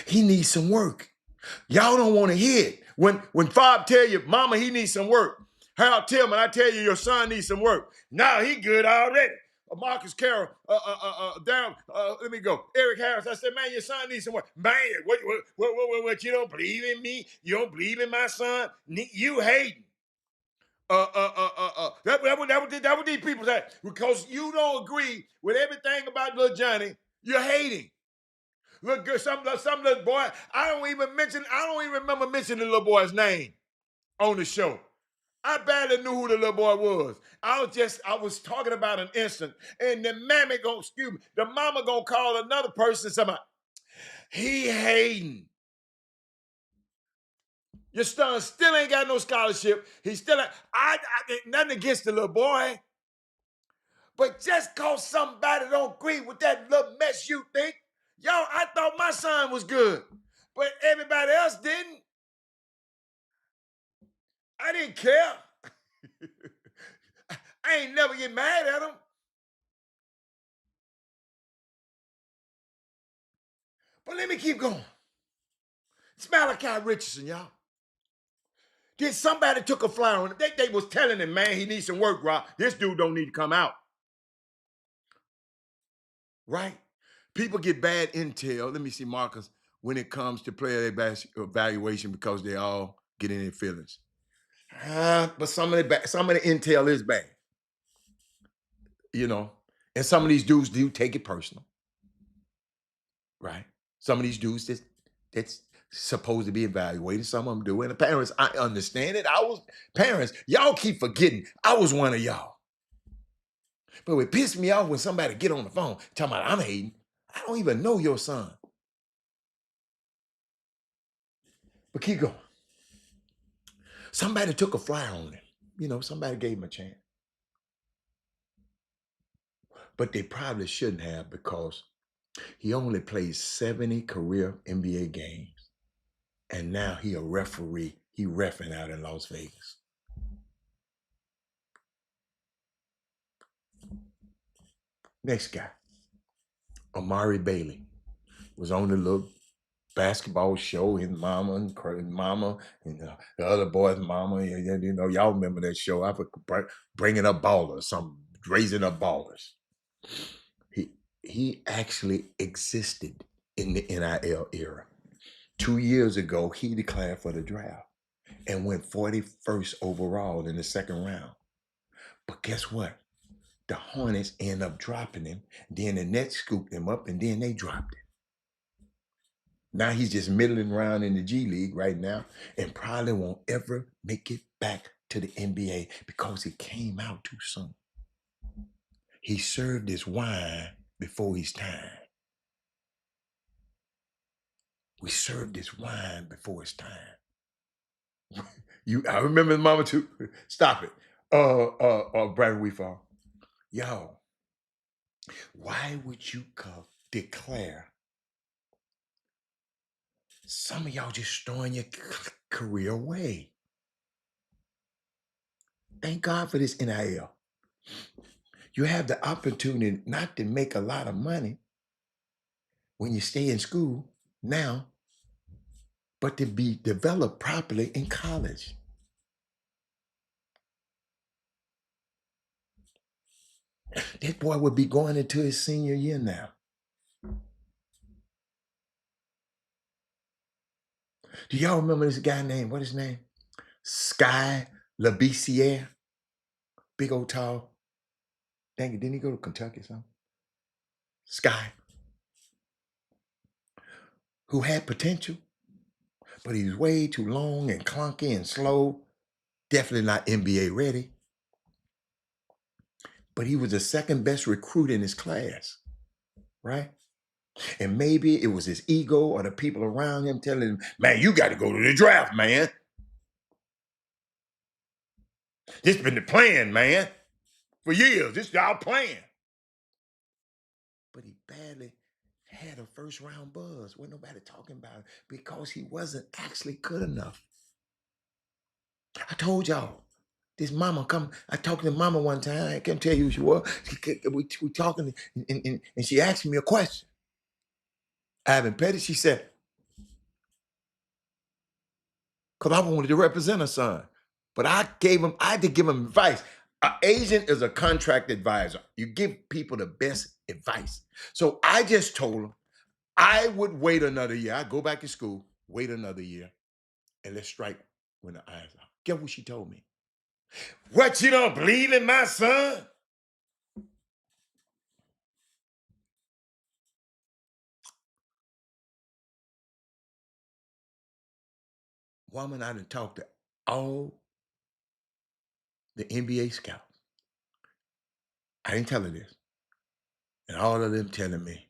He needs some work. Y'all don't want to hear it. When Fob tell you, mama, he needs some work. Harold Tillman, I tell you, your son needs some work. Nah, he good already. Marcus Carroll, let me go. Eric Harris, I said, man, your son needs some work. Man, what, you don't believe in me? You don't believe in my son? You hating. That what these people say. Because you don't agree with everything about little Johnny, you're hating. Look good, some little boy. I don't even remember mentioning the little boy's name on the show. I barely knew who the little boy was. I was talking about an instant, and the mama gonna call another person somebody. He hating. Your son still ain't got no scholarship. He still nothing against the little boy. But just cause somebody don't agree with that little mess you think, I thought my son was good, but everybody else didn't. I didn't care. I ain't never get mad at him. But let me keep going. It's Malachi Richardson, y'all. Then somebody took a flyer on him. They was telling him, man, he needs some work, Rob. This dude don't need to come out. Right? People get bad intel. Let me see, Marcus, when it comes to player evaluation because they all get in their feelings. But some of the intel is bad. And some of these dudes do take it personal. Right? Some of these dudes that's supposed to be evaluated, some of them do. And the parents, I understand it. Parents, y'all keep forgetting I was one of y'all. But it pissed me off when somebody get on the phone talking about I'm hating. I don't even know your son. But keep going. Somebody took a flyer on him. Somebody gave him a chance. But they probably shouldn't have because he only played 70 career NBA games. And now he a referee He reffing out in Las Vegas. Next guy, Amari Bailey, was on the little basketball show. His mama and mama and the other boy's mama. You know, y'all remember that show? I was bringing up ballers, some raising up ballers. He actually existed in the NIL era. 2 years ago, he declared for the draft and went 41st overall in the second round. But guess what? The Hornets end up dropping him. Then the Nets scooped him up, and then they dropped him. Now he's just middling around in the G League right now and probably won't ever make it back to the NBA because he came out too soon. He served his wine before his time. We served his wine before his time. I remember his mama too. Stop it. Brandon Weefall. Yo, why would you declare? Some of y'all just throwing your career away. Thank God for this NIL. You have the opportunity not to make a lot of money when you stay in school now, but to be developed properly in college. This boy would be going into his senior year now. Do y'all remember this guy named, what is his name? Sky Labissiere? Big old tall. Dang it, didn't he go to Kentucky or something? Sky. Who had potential, but he was way too long and clunky and slow. Definitely not NBA ready. But he was the second best recruit in his class, right? And maybe it was his ego or the people around him telling him, man, you got to go to the draft, man. This been the plan, man. For years, this is our plan. But he badly had a first round buzz. Wasn't nobody talking about it because he wasn't actually good enough. I told y'all, this mama come. I talked to mama one time. I can't tell you who she was. We talking, and she asked me a question. Ivan Petty, she said, because I wanted to represent her son. But I had to give him advice. An agent is a contract advisor. You give people the best advice. So I just told him I would wait another year. I'd go back to school, wait another year, and let's strike when the eyes out. Guess what she told me? What, you don't believe in my son? Woman, I done talked to all the NBA scouts. I didn't tell her this. And all of them telling me,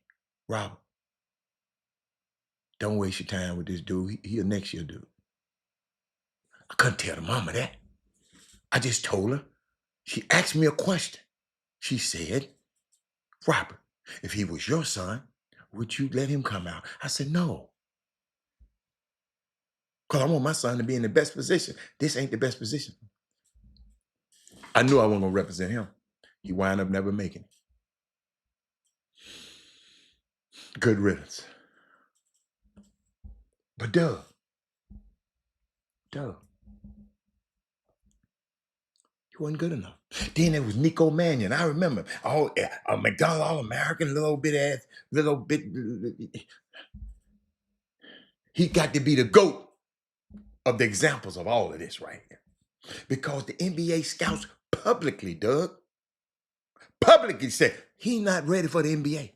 Robert, don't waste your time with this dude. He a next year dude. I couldn't tell the mama that. I just told her. She asked me a question. She said, Robert, if he was your son, would you let him come out? I said, no. Because I want my son to be in the best position. This ain't the best position. I knew I wasn't going to represent him. He wound up never making it. Good riddance. But duh. He wasn't good enough. Then there was Nico Mannion. I remember. Oh, a McDonald All-American, little bit. He got to be the GOAT of the examples of all of this right here. Because the NBA scouts publicly said, he not ready for the NBA.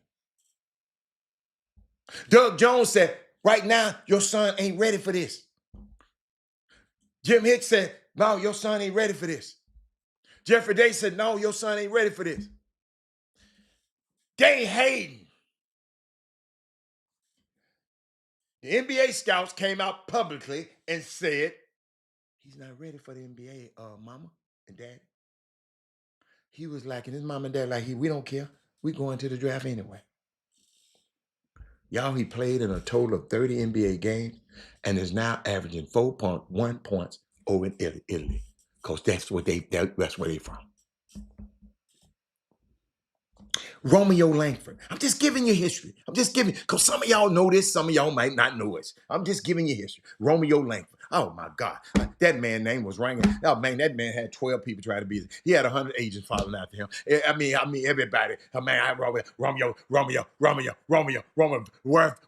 Doug Jones said, right now, your son ain't ready for this. Jim Hicks said, no, your son ain't ready for this. Jeffrey Day said, no, your son ain't ready for this. They hating. The NBA scouts came out publicly and said, he's not ready for the NBA, mama and daddy. He was lacking. His mom and dad like, we don't care. We going to the draft anyway. Y'all, he played in a total of 30 NBA games and is now averaging 4.1 points over in Italy. Because that's where they from. Romeo Langford. I'm just giving you history. I'm just giving, because some of y'all know this, some of y'all might not know it. I'm just giving you history. Romeo Langford. Oh my God. That man's name was ringing. Oh man, that man had 12 people trying to be. He had 100 agents following after him. I mean, everybody. Oh man, Romeo.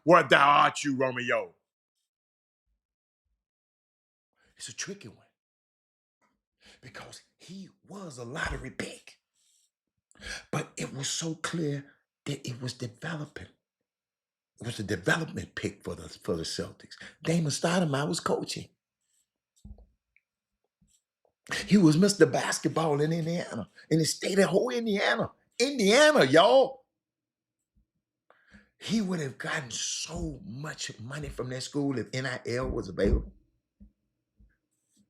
Where thou art you, Romeo? It's a tricky one because he was a lottery pick, but it was so clear that it was developing. It was a development pick for the Celtics. Damon Stoudemire was coaching. He was Mr. Basketball in Indiana, in the state of whole Indiana. Indiana, y'all. He would have gotten so much money from that school if NIL was available.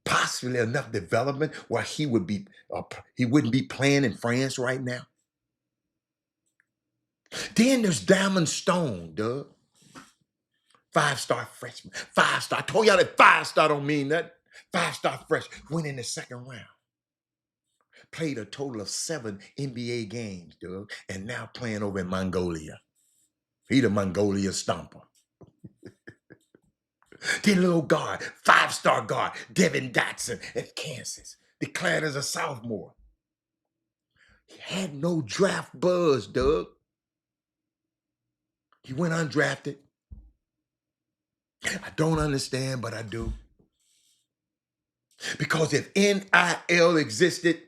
Possibly enough development where he wouldn't be playing in France right now. Then there's Diamond Stone, Doug. 5-star freshman. 5-star. I told y'all that 5-star don't mean that. 5-star freshman. Went in the second round. Played a total of 7 NBA games, Doug, and now playing over in Mongolia. He the Mongolia stomper. Then little guard, 5-star guard, Devin Dotson at Kansas, declared as a sophomore. He had no draft buzz, Doug. He went undrafted. I don't understand, but I do. Because if NIL existed,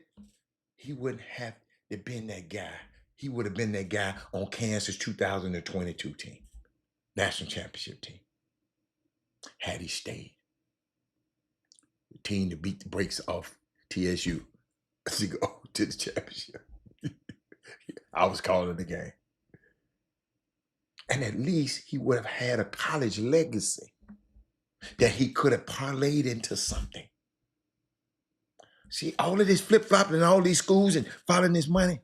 he wouldn't have been that guy. He would have been that guy on Kansas 2022 team, national championship team, had he stayed. The team to beat the brakes off TSU to go to the championship. I was calling the game. And at least he would have had a college legacy that he could have parlayed into something. See, all of this flip-flopping in all these schools and following this money,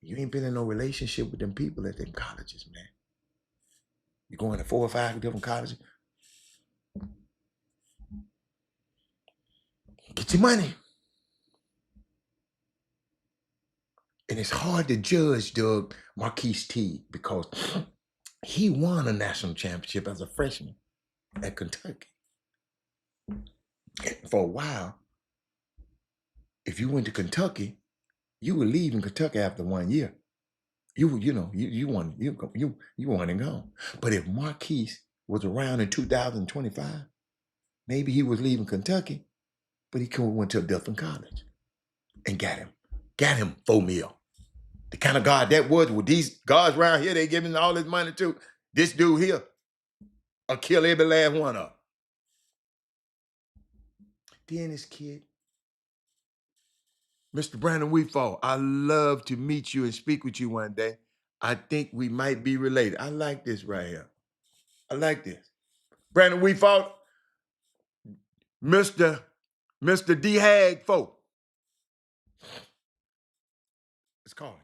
you ain't been in no relationship with them people at them colleges, man. You're going to 4 or 5 different colleges. Get your money. And it's hard to judge Doug Marquise T because he won a national championship as a freshman at Kentucky. And for a while, if you went to Kentucky, you were leaving Kentucky after 1 year. You won and gone. But if Marquise was around in 2025, maybe he was leaving Kentucky, but he went to a different college and got him $4 million. The kind of guard that was with these guards around here, they giving all this money to. This dude here will kill every last one of them. Then this kid, Mr. Brandon Wheatfall, I love to meet you and speak with you one day. I think we might be related. I like this right here. I like this. Brandon Wheatfall, Mr. D Hag folk. It's calling.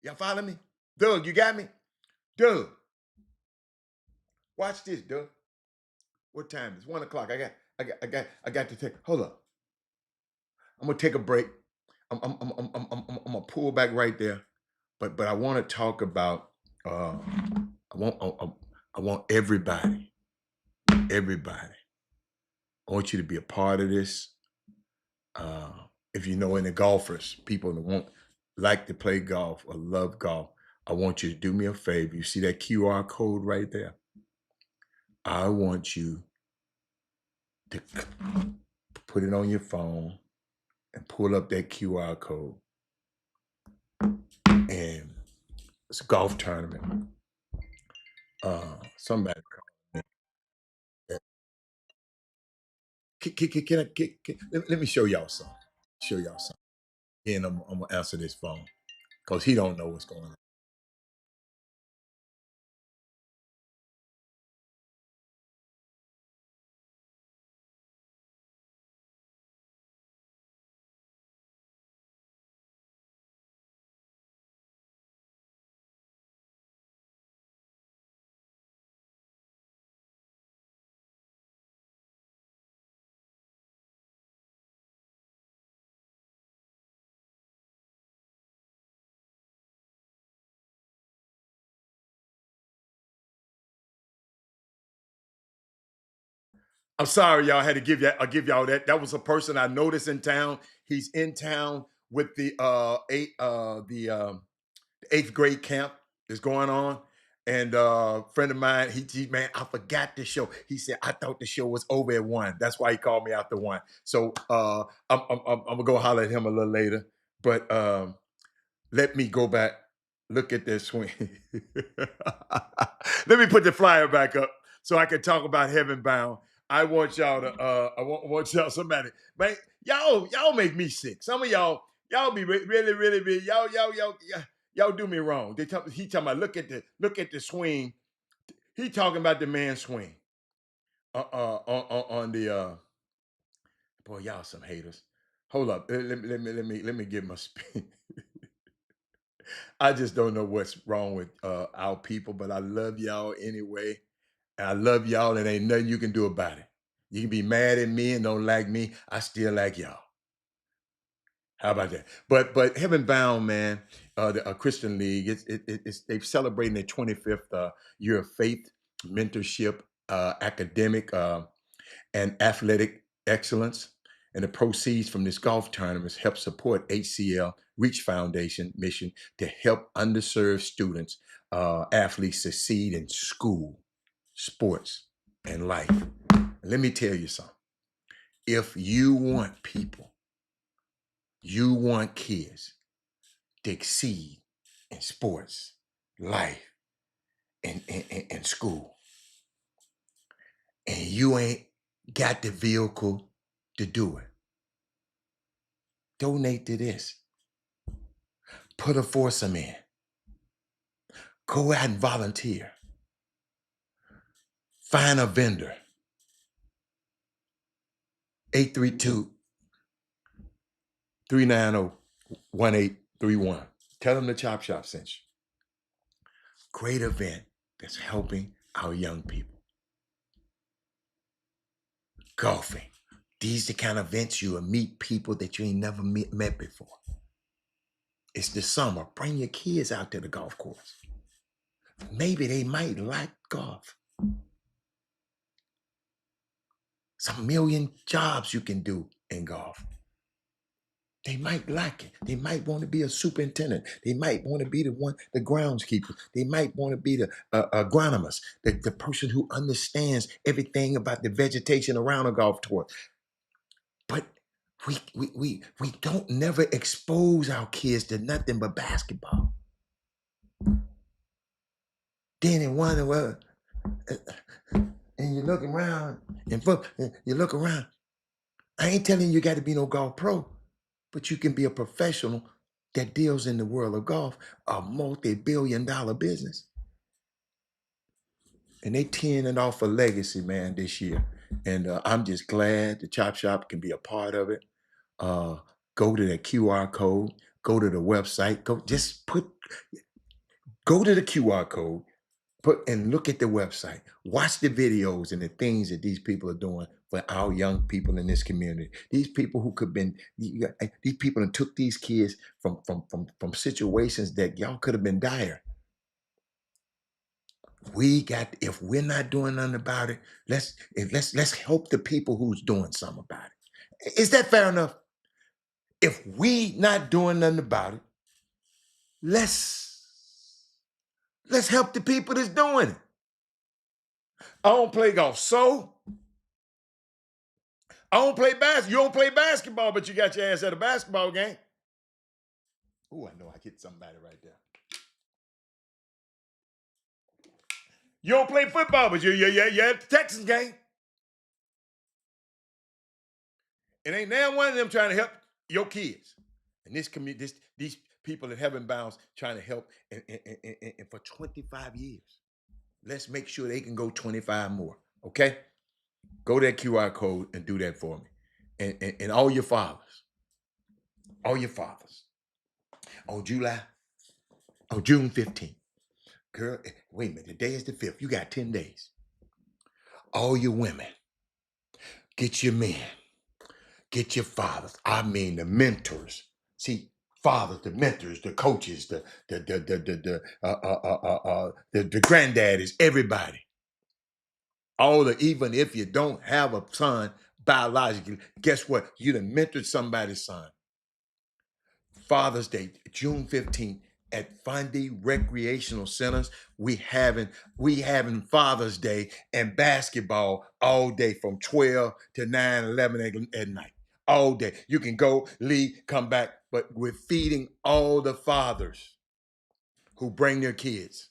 Y'all follow me? Doug, you got me? Doug. Watch this, Doug. What time is it? 1 o'clock. I got to take. Hold up. I'm gonna take a break. I'm gonna pull back right there. But I want to talk about. I want everybody. I want you to be a part of this. If you know any golfers, people that like to play golf or love golf, I want you to do me a favor. You see that QR code right there? I want you to put it on your phone and pull up that QR code. And it's a golf tournament. Somebody call me. Let me show y'all something. And I'm gonna answer this phone because he don't know what's going on. I'm sorry, y'all. I had to give y'all that. That was a person I noticed in town. He's in town with the eighth grade camp is going on. And friend of mine, man, I forgot the show. He said, I thought the show was over at 1. That's why he called me after 1. So I'm gonna go holler at him a little later. But let me go back, look at this swing. Let me put the flyer back up so I can talk about Heaven Bound. I want y'all to want y'all somebody, man. Y'all make me sick. Some of y'all be really y'all do me wrong. He talking about look at the swing. He talking about the man swing. On the boy, y'all some haters. Hold up. Let me get my spin. I just don't know what's wrong with our people, but I love y'all anyway. And I love y'all, and ain't nothing you can do about it. You can be mad at me and don't like me. I still like y'all. How about that? But Heaven Bound, man, the Christian League, it's they've celebrating their 25th year of faith, mentorship, academic, and athletic excellence. And the proceeds from this golf tournament help support HCL Reach Foundation mission to help underserved students, athletes succeed in school, sports, and life. Let me tell you something. If you want people, you want kids to exceed in sports, life, and school, and you ain't got the vehicle to do it, donate to this. Put a foursome in. Go out and volunteer. Find a vendor. 832-390-1831. Tell them the Chop Shop sent you. Great event that's helping our young people. Golfing. These the kind of events you will meet people that you ain't never met before. It's the summer. Bring your kids out to the golf course. Maybe they might like golf. Some million jobs you can do in golf. They might like it. They might want to be a superintendent. They might want to be the groundskeeper. They might want to be the agronomist, the person who understands everything about the vegetation around a golf course. But we don't never expose our kids to nothing but basketball. Then in one, well, and you look around, and you look around. I ain't telling you got to be no golf pro, but you can be a professional that deals in the world of golf, a multi-billion-dollar business. And they teeing it off a legacy, man, this year. And I'm just glad the Chop Shop can be a part of it. Go to the QR code, go to the website, go to the QR code, and look at the website. Watch the videos and the things that these people are doing for our young people in this community. These people who could been, these people that took these kids from situations that y'all could have been dire. If we're not doing nothing about it, let's help the people who's doing something about it. Is that fair enough? If we not doing nothing about it, let's help the people that's doing it. I don't play golf, so I don't play basketball. You don't play basketball, but you got your ass at a basketball game. Oh, I know I hit somebody right there. You don't play football, but you're at the Texas game. It ain't now one of them trying to help your kids. And this community, these people at Heaven Bounds trying to help and for 25 years. Let's make sure they can go 25 more. Okay? Go to that QR code and do that for me. And all your fathers. On June 15th. Girl, wait a minute. The day is the 5th. You got 10 days. All your women, get your men, get your fathers. I mean the mentors. See, fathers, the mentors, the coaches, the granddaddies, everybody. Even if you don't have a son biologically, guess what? You done mentored somebody's son. Father's Day, June 15th at Fundy Recreational Centers. We having Father's Day and basketball all day from 12 to 9, 11 at night. All day. You can go, leave, come back, but we're feeding all the fathers who bring their kids.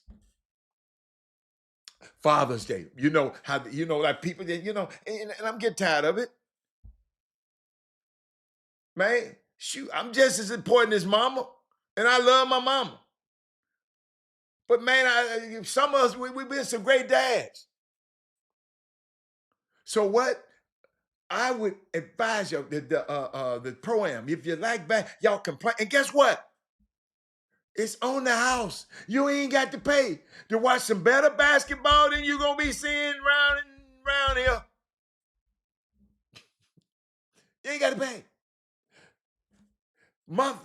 Father's Day. You know how like people that, and I'm getting tired of it. Man, shoot, I'm just as important as mama. And I love my mama. But man, some of us, we've been some great dads. So what I would advise you, the pro-am, if you like that, y'all complain. And guess what? It's on the house. You ain't got to pay to watch some better basketball than you're going to be seeing around here. You ain't got to pay. Mother,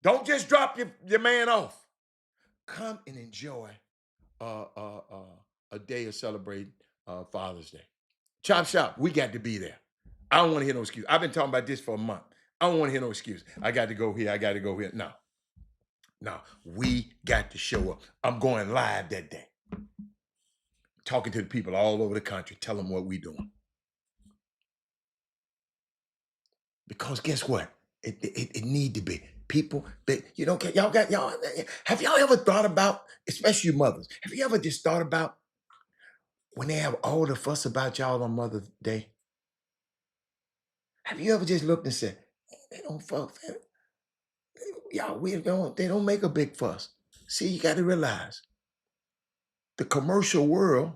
don't just drop your man off. Come and enjoy a day of celebrating Father's Day. Chop Shop, we got to be there. I don't want to hear no excuse. I've been talking about this for a month. I don't want to hear no excuse. I got to go here. I got to go here. No, we got to show up. I'm going live that day. Talking to the people all over the country. Tell them what we doing. Because guess what? It need to be. People that, y'all have y'all ever thought about, especially you mothers, have you ever just thought about when they have all the fuss about y'all on Mother's Day? Have you ever just looked and said, they don't fuck, y'all, they don't make a big fuss. See, you got to realize the commercial world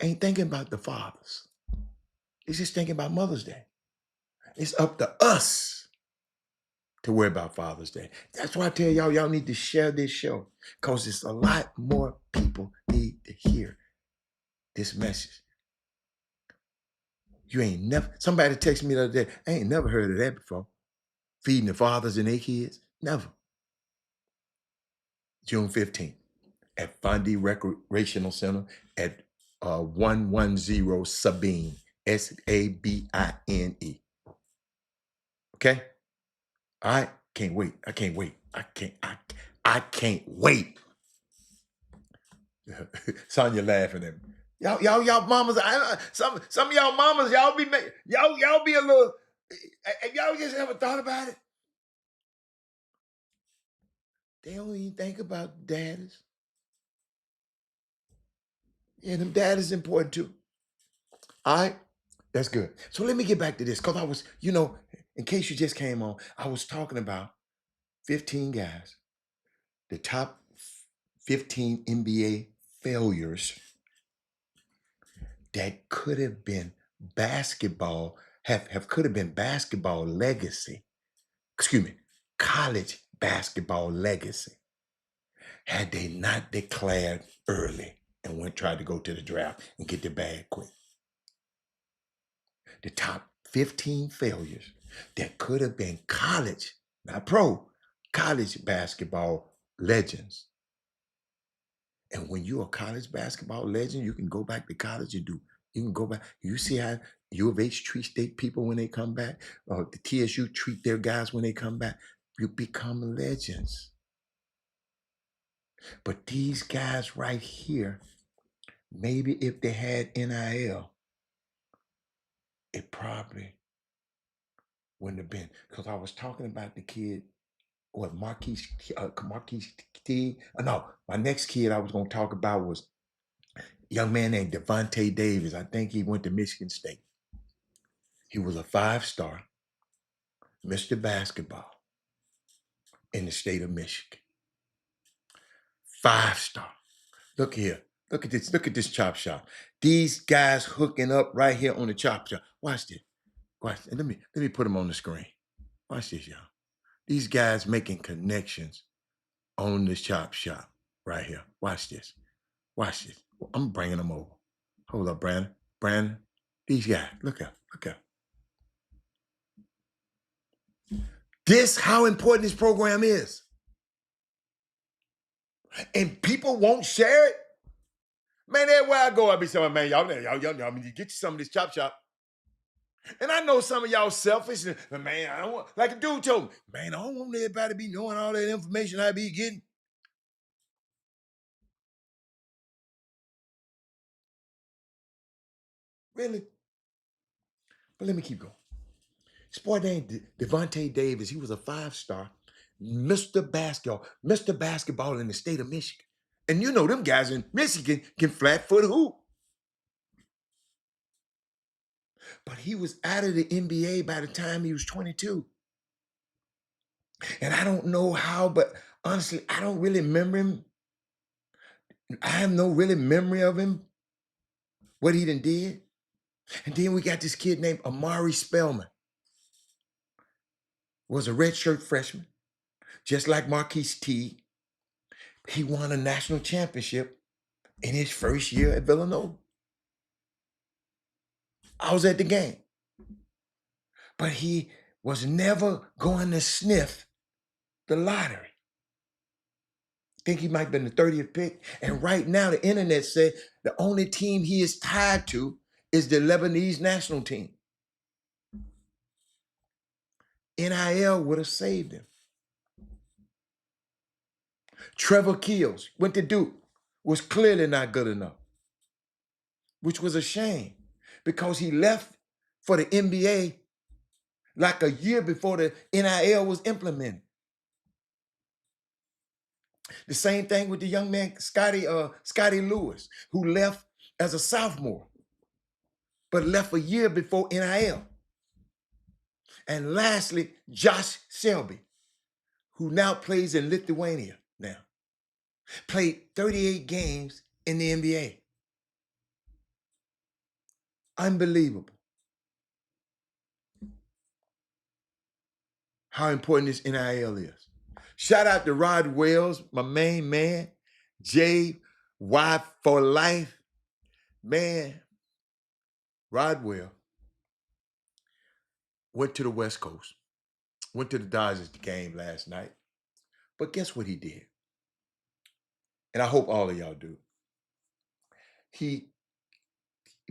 ain't thinking about the fathers. It's just thinking about Mother's Day. It's up to us to worry about Father's Day. That's why I tell y'all need to share this show, because it's a lot more people need to hear this message. You ain't never, somebody texted me the other day, I ain't never heard of that before. Feeding the fathers and their kids, never. June 15th at Fundy Recreational Center at 110 Sabine, Sabine. Okay? All right? Can't wait. I can't wait. I can't wait. Sonya laughing at me. Y'all mamas, some of y'all mamas, y'all be a little, y'all just ever thought about it? They don't even think about daddies. Yeah, them daddies important too. All right? That's good. So let me get back to this, because I was, in case you just came on, I was talking about 15 guys, the top 15 NBA failures that could have been basketball, could have been basketball legacy, college basketball legacy, had they not declared early and tried to go to the draft and get the bag quick. The top 15 failures that could have been college, not pro, college basketball legends. And when you're a college basketball legend, you can go back to college and you can go back. You see how U of H treats state people when they come back, or the TSU treat their guys when they come back. You become legends. But these guys right here, maybe if they had NIL, it probably wouldn't have been. Because I was talking about the kid, Marquise T. No, my next kid I was going to talk about was a young man named Devontae Davis. I think he went to Michigan State. He was a 5-star, Mr. Basketball in the state of Michigan. 5-star. Look here. Look at this. Look at this Chop Shop. These guys hooking up right here on the Chop Shop. Watch this. Watch this. Let me put them on the screen. Watch this, y'all. These guys making connections on this Chop Shop right here. Watch this. Watch this. I'm bringing them over. Hold up, Brandon. Brandon. These guys. Look up. Look up. This how important this program is. And people won't share it. Man, everywhere I go, I be saying, man, y'all get you some of this Chop Shop. And I know some of y'all selfish, but man, I don't want, like a dude told me, man, I don't want everybody to be knowing all that information I be getting. Really? But let me keep going. This boy named Devontae Davis, he was a 5-star, Mr. Basketball in the state of Michigan. And you know them guys in Michigan can flat foot hoop. But he was out of the NBA by the time he was 22. And I don't know how, but honestly, I don't really remember him. I have no really memory of him, what he done did. And then we got this kid named Amari Spellman, was a redshirt freshman, just like Marquise Teague. He won a national championship in his first year at Villanova. I was at the game. But he was never going to sniff the lottery. Think he might have been the 30th pick. And right now, the internet said the only team he is tied to is the Lebanese national team. NIL would have saved him. Trevor Keels went to Duke, was clearly not good enough, which was a shame because he left for the NBA like a year before the NIL was implemented. The same thing with the young man, Scotty Lewis, who left as a sophomore, but left a year before NIL. And lastly, Josh Selby, who now plays in Lithuania now, played 38 games in the NBA. Unbelievable how important this NIL is. Shout out to Rod Wells, my main man, J Y for life. Man, Rod Wells went to the West Coast, went to the Dodgers game last night. But guess what he did? And I hope all of y'all do. He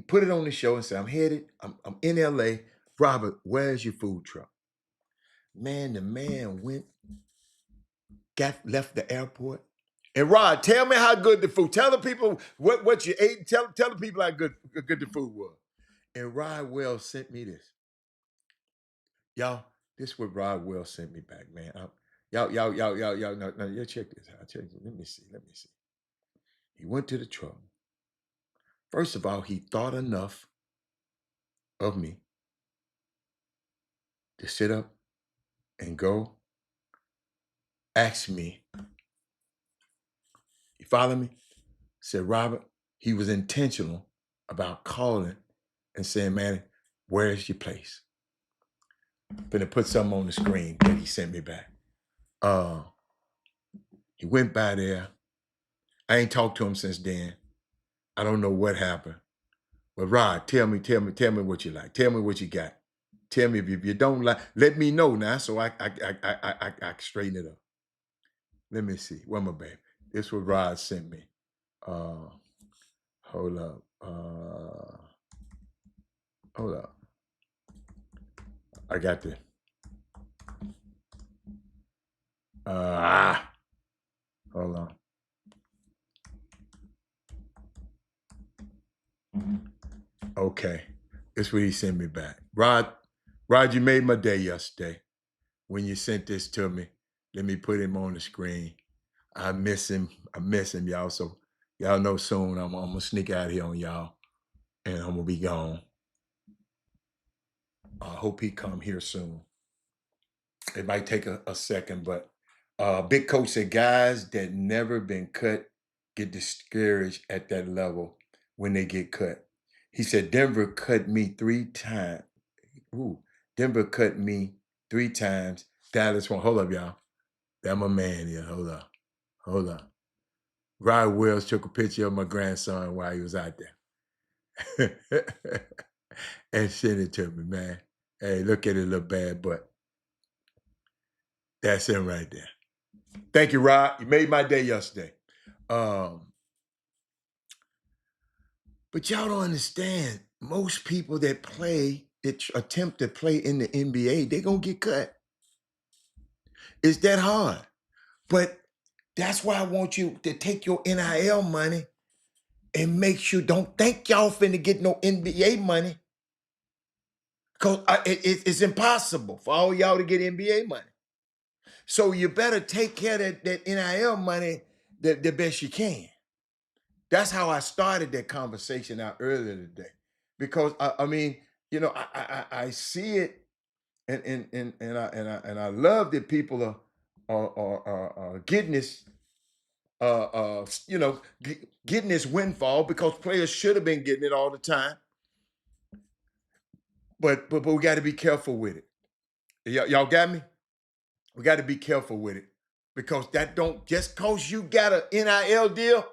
put it on the show and said, I'm in LA. Robert, where's your food truck? Man, the man left the airport. And Rod, tell me how good the food. Tell the people what you ate. Tell the people how good the food was. And Rod Wells sent me this. Y'all, this is what Rod Wells sent me back, man. Y'all, no, you check this out. Let me see. He went to the truck. First of all, he thought enough of me to sit up and go ask me. You follow me? Said, Robert, he was intentional about calling and saying, man, where's your place? Gonna put something on the screen that he sent me back. He went by there. I ain't talked to him since then. I don't know what happened. But Rod, tell me what you like. Tell me what you got. Tell me if you don't like. Let me know now, so I can straighten it up. Let me see. Where my baby? This what Rod sent me. Hold up. Hold up. I got the. Hold on. Okay. This what he sent me back. Rod, you made my day yesterday when you sent this to me. Let me put him on the screen. I miss him, y'all. So y'all know soon I'm gonna sneak out here on y'all and I'm gonna be gone. I hope he come here soon. It might take a second, but Big Coach said guys that never been cut get discouraged at that level when they get cut. He said Denver cut me 3 times. Ooh, Denver cut me 3 times. Dallas won't. Hold up, y'all. That my man here. Hold up. Rod Wells took a picture of my grandson while he was out there. And sent it to me, man. Hey, look at it, little bad butt. That's him right there. Thank you, Rod. You made my day yesterday. But y'all don't understand. Most people that play, that attempt to play in the NBA, they're gonna get cut. It's that hard. But that's why I want you to take your NIL money and make sure, don't think y'all finna get no NBA money. Because it's impossible for all y'all to get NBA money. So you better take care of that NIL money the best you can. That's how I started that conversation out earlier today. Because I mean, you know, I see it, and I love that people are getting this you know, getting this windfall, because players should have been getting it all the time. But we got to be careful with it. Y'all got me? We got to be careful with it, because that don't, just cause you got an NIL deal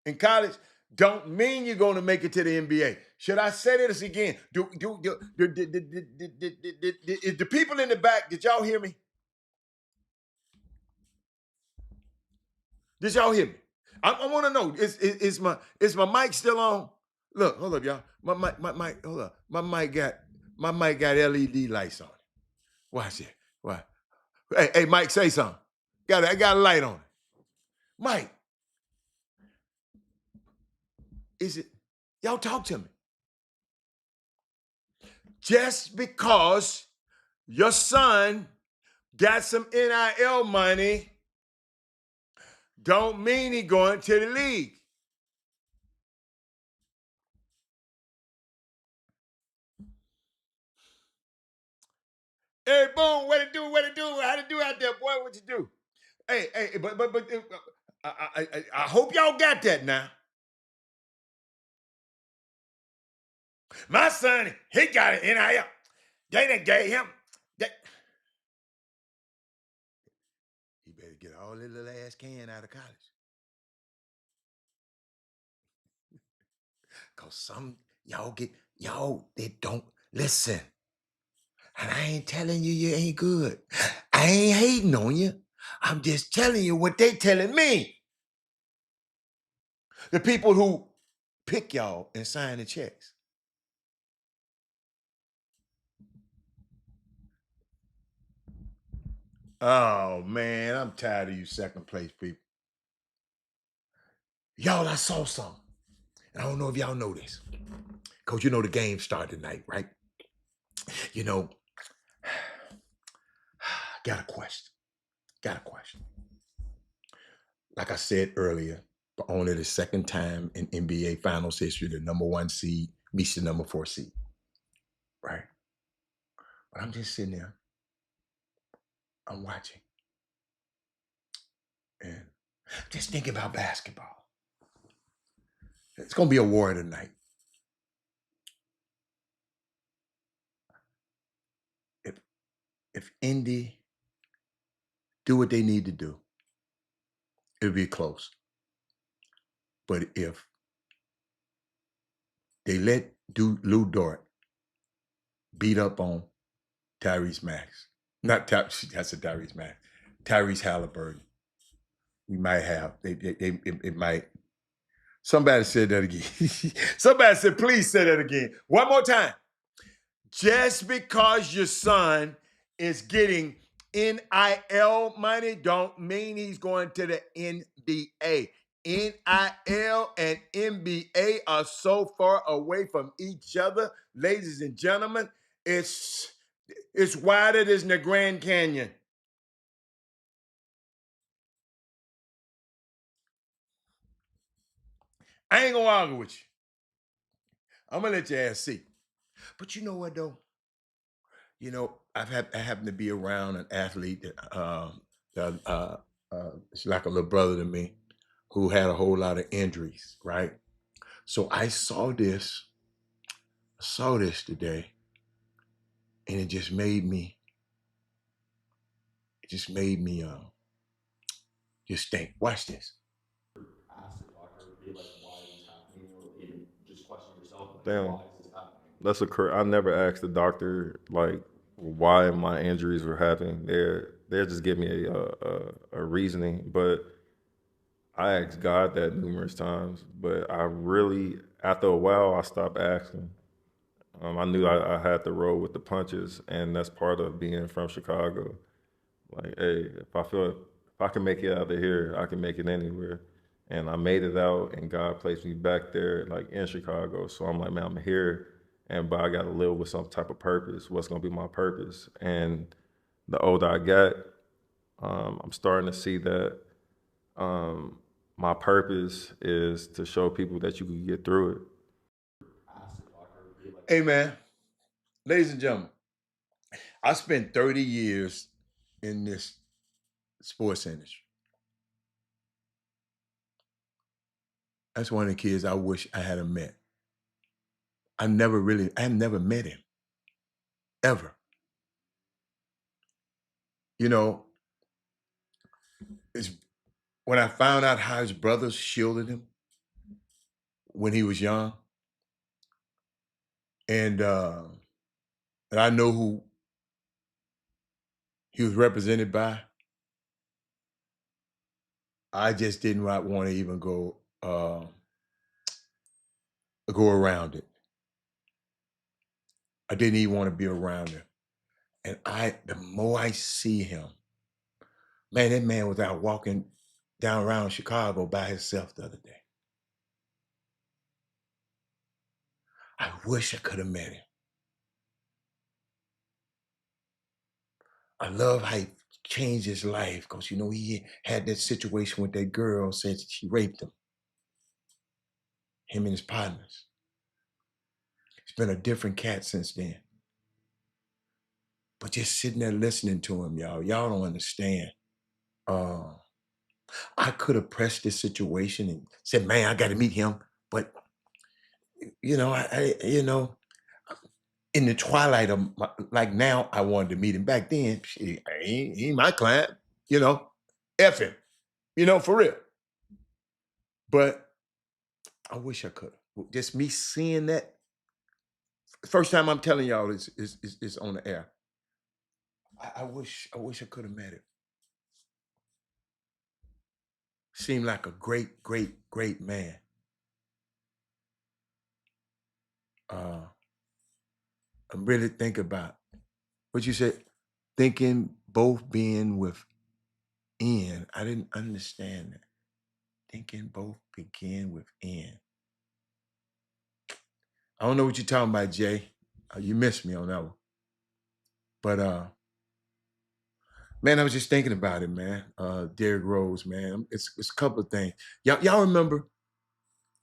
in college don't mean you're going to make it to the NBA. Should I say this again? Is the people in the back, did y'all hear me? Did y'all hear me? I want to know, is my mic still on? Look, hold up, y'all. My mic, hold up. My mic got LED lights on it. Watch it. What? Hey, Mike, say something. I got a light on it. Mike, is it? Y'all talk to me. Just because your son got some NIL money don't mean he going to the league. Hey, boom, what it do? How to do out there, boy? What you do? Hey, but I hope y'all got that now. My son, he got an NIL. They done gave him. He better get all that little ass can out of college. Cause some y'all, they don't listen. And I ain't telling you ain't good. I ain't hating on you. I'm just telling you what they telling me. The people who pick y'all and sign the checks. Oh man, I'm tired of you second place people. Y'all, I saw something. And I don't know if y'all know this. Because you know the game started tonight, right? You know, got a question. Got a question. Like I said earlier, for only the second time in NBA Finals history, the number 1 seed meets the number 4 seed, right? But I'm just sitting there, I'm watching, and just thinking about basketball. It's gonna be a war tonight. If Indy do what they need to do, it'll be close. But if they let Lou Dort beat up on Tyrese Max, not that's a Tyrese Max, Tyrese Halliburton, we might have it might. Somebody said that again. Somebody said, please say that again. One more time. Just because your son is getting NIL money don't mean he's going to the NBA. NIL and NBA are so far away from each other, ladies and gentlemen. It's wider than the Grand Canyon. I ain't gonna argue with you. I'm gonna let your ass see. But you know what though? You know, I happen to be around an athlete that is like a little brother to me, who had a whole lot of injuries, right? So I saw this today, and it just made me just think. Watch this. Ask the doctor, be like, why is this happening? Or even just question yourself, like, damn, why is this happening? That's a I never asked the doctor like why my injuries were happening. They'll just give me a reasoning, but I asked God that numerous times, but I really, after a while, I stopped asking. I knew I had to roll with the punches, and that's part of being from Chicago. Like, hey, if I can make it out of here, I can make it anywhere. And I made it out, and God placed me back there, like in Chicago. So I'm like, man, I'm here, and but I got to live with some type of purpose. What's gonna be my purpose? And the older I got, I'm starting to see that um, my purpose is to show people that you can get through it. Hey, man, ladies and gentlemen, I spent 30 years in this sports industry. That's one of the kids I wish I had met. I have never met him, ever. You know, it's when I found out how his brothers shielded him when he was young, and and I know who he was represented by, I just didn't want to even go around it. I didn't even want to be around him. And the more I see him, man, that man was out walking down around Chicago by himself the other day. I wish I could have met him. I love how he changed his life because, he had that situation with that girl, said she raped him and his partners. He's been a different cat since then. But just sitting there listening to him, y'all don't understand. Uh, I could have pressed this situation and said, man, I got to meet him. But, in the twilight of like now, I wanted to meet him. Back then, shit, he ain't my client, you know, F him, for real. But I wish I could have. Just me seeing that. First time I'm telling y'all is on the air. I wish I could have met him. Seemed like a great, great, great man. Uh, I'm really thinking about what you said. Thinking both being with Ian. I didn't understand that. Thinking both begin with N. I don't know what you're talking about, Jay. You missed me on that one. But man, I was just thinking about it, man. Derrick Rose, man. It's a couple of things. Y'all remember?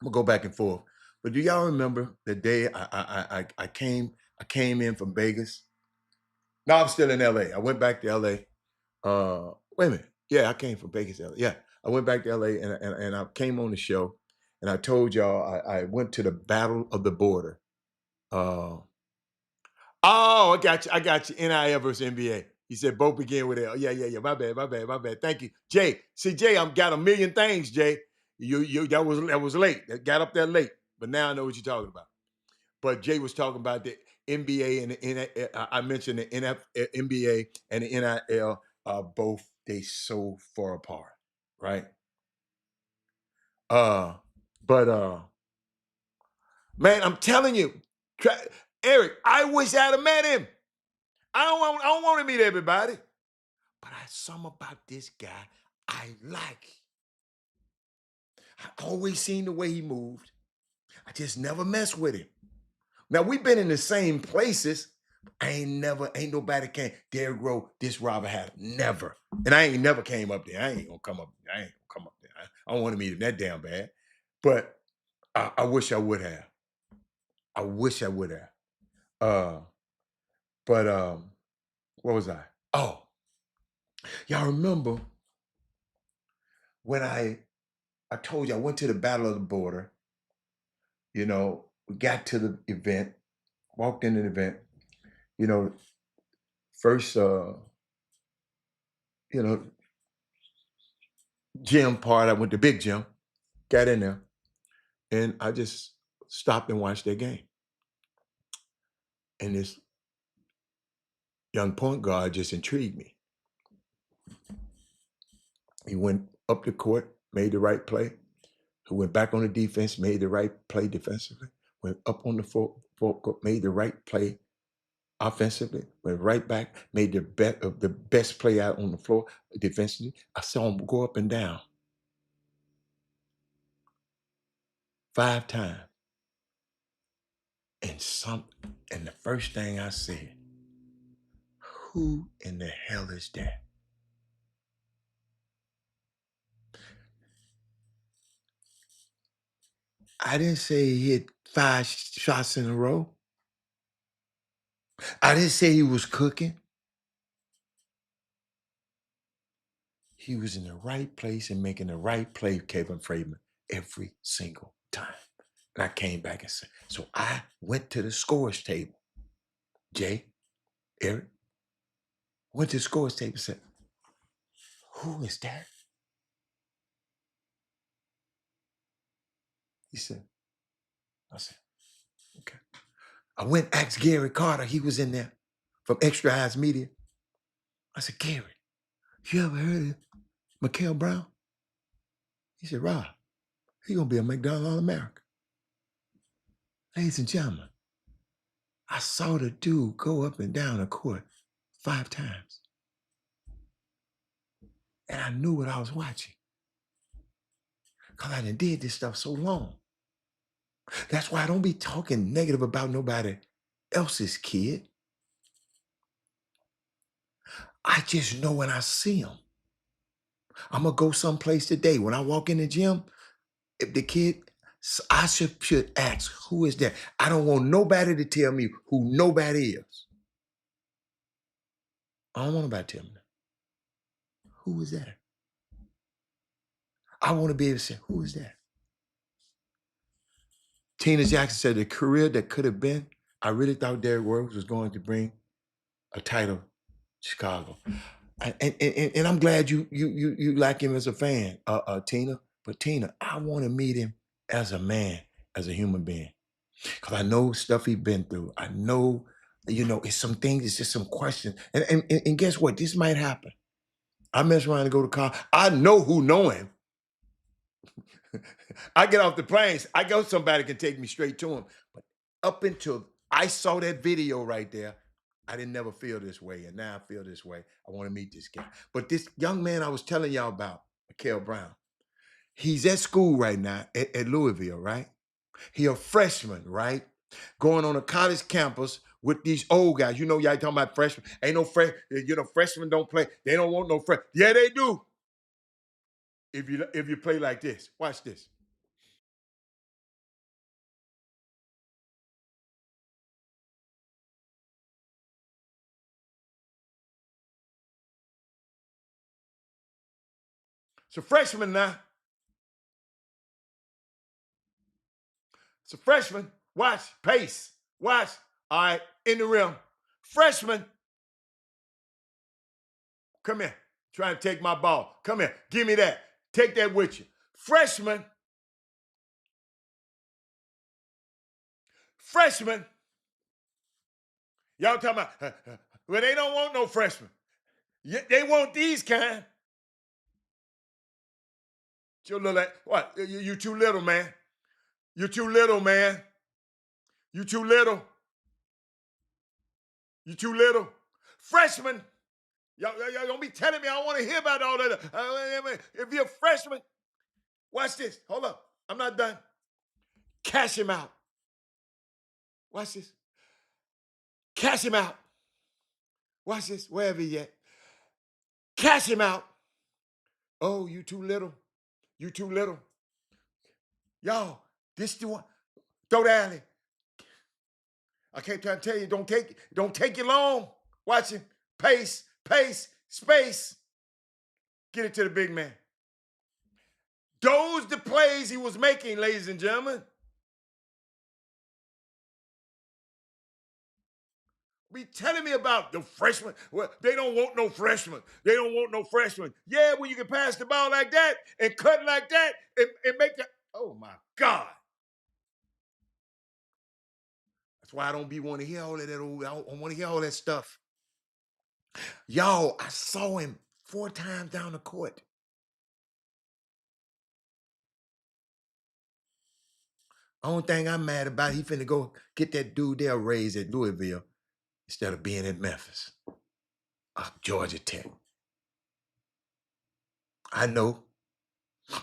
I'm gonna go back and forth. But do y'all remember the day I came in from Vegas? No, I'm still in LA. I went back to LA. Wait a minute. Yeah, I came from Vegas, LA. Yeah, I went back to LA and I came on the show and I told y'all I went to the Battle of the Border. Uh, oh, I got you. I got you. NIL versus NBA. He said both begin with L. Yeah, yeah, yeah. My bad, my bad, my bad. Thank you, Jay. See, Jay, I'm got a million things, Jay. You that was late. That got up there late, but now I know what you're talking about. But Jay was talking about the NBA and the I mentioned the NBA and the NIL. Both they so far apart, right? Uh, but man, I'm telling you, Eric, I wish I'd have met him. I don't want to meet everybody, but I something about this guy I like. I always seen the way he moved. I just never messed with him. Now we've been in the same places. Ain't nobody came. Derrick Rose, this Robert had never. And I ain't never came up there. I ain't gonna come up. I ain't gonna come up there. I don't want to meet him that damn bad. But I wish I would have. I wish I would have. Uh, but what was I? Oh, y'all remember when I told you I went to the Battle of the Border. We got to the event, walked in the event. You know, first, you know, gym part. I went to big gym, got in there, and I just stopped and watched their game. And this young point guard just intrigued me. He went up the court. made the right play. Who went back on the defense, made the right play defensively. Went up on the court, made the right play offensively. Went right back, made the best play out on the floor defensively. I saw him go up and down 5 times. And the first thing I said, who in the hell is that? I didn't say he hit 5 shots in a row. I didn't say he was cooking. He was in the right place and making the right play, Kevin Freeman, every single time. And I came back and said, so I went to the scores table. Jay, Eric, went to the scores table and said, who is that? He said, I said, okay. I went asked Gary Carter, he was in there from Extra Eyes Media. I said, Gary, you ever heard of Mikael Brown? He said, Rob, he gonna be a McDonald's All-American. Ladies and gentlemen, I saw the dude go up and down the court 5 times. And I knew what I was watching. Because I done did this stuff so long. That's why I don't be talking negative about nobody else's kid. I just know when I see them. I'm going to go someplace today. When I walk in the gym, if the kid, I should ask, who is that? I don't want nobody to tell me who nobody is. I don't want nobody to tell me that. Who is that? I want to be able to say, who is that? Tina Jackson said the career that could have been, I really thought Derrick Rose was going to bring a title to Chicago. And I'm glad you like him as a fan, Tina. But Tina, I want to meet him as a man, as a human being. Because I know stuff he's been through. I know, it's some things, it's just some questions. And guess what? This might happen. I mess around and go to college. I know who know him. I get off the planes. I go somebody can take me straight to him. But up until I saw that video right there, I didn't never feel this way. And now I feel this way. I want to meet this guy. But this young man I was telling y'all about, Mikael Brown, he's at school right now at Louisville, right? He a freshman, right? Going on a college campus with these old guys. You know, y'all talking about freshmen. Ain't no freshmen don't play. They don't want no fresh. Yeah, they do. If you play like this. Watch this. It's a freshman now. It's a freshman. Watch. Pace. Watch. All right. In the rim. Freshman. Come here. Trying to take my ball. Come here. Give me that. Take that with you. Freshman. Freshman. Y'all talking about, well, they don't want no freshmen. They want these kind. You little, what? You too little, man. You too little, man. You too little. You too little. Freshman. Y'all don't be telling me I don't want to hear about all that. If you're a freshman, watch this. Hold up. I'm not done. Cash him out. Watch this. Cash him out. Watch this. Wherever he at. Cash him out. Oh, you too little. You too little. Y'all, this the one. Throw the alley. I kept trying to tell you, don't take you long. Watch him. Pace, space. Get it to the big man. Those the plays he was making, ladies and gentlemen. Be telling me about the freshmen. Well, they don't want no freshmen. They don't want no freshmen. Yeah, when you can pass the ball like that and cut like that and make that. Oh my God. That's why I don't be want to hear all of that old. I don't want to hear all that stuff. Y'all, I saw him 4 times down the court. Only thing I'm mad about, he finna go get that dude there raised at Louisville instead of being at Memphis. Georgia Tech. I know.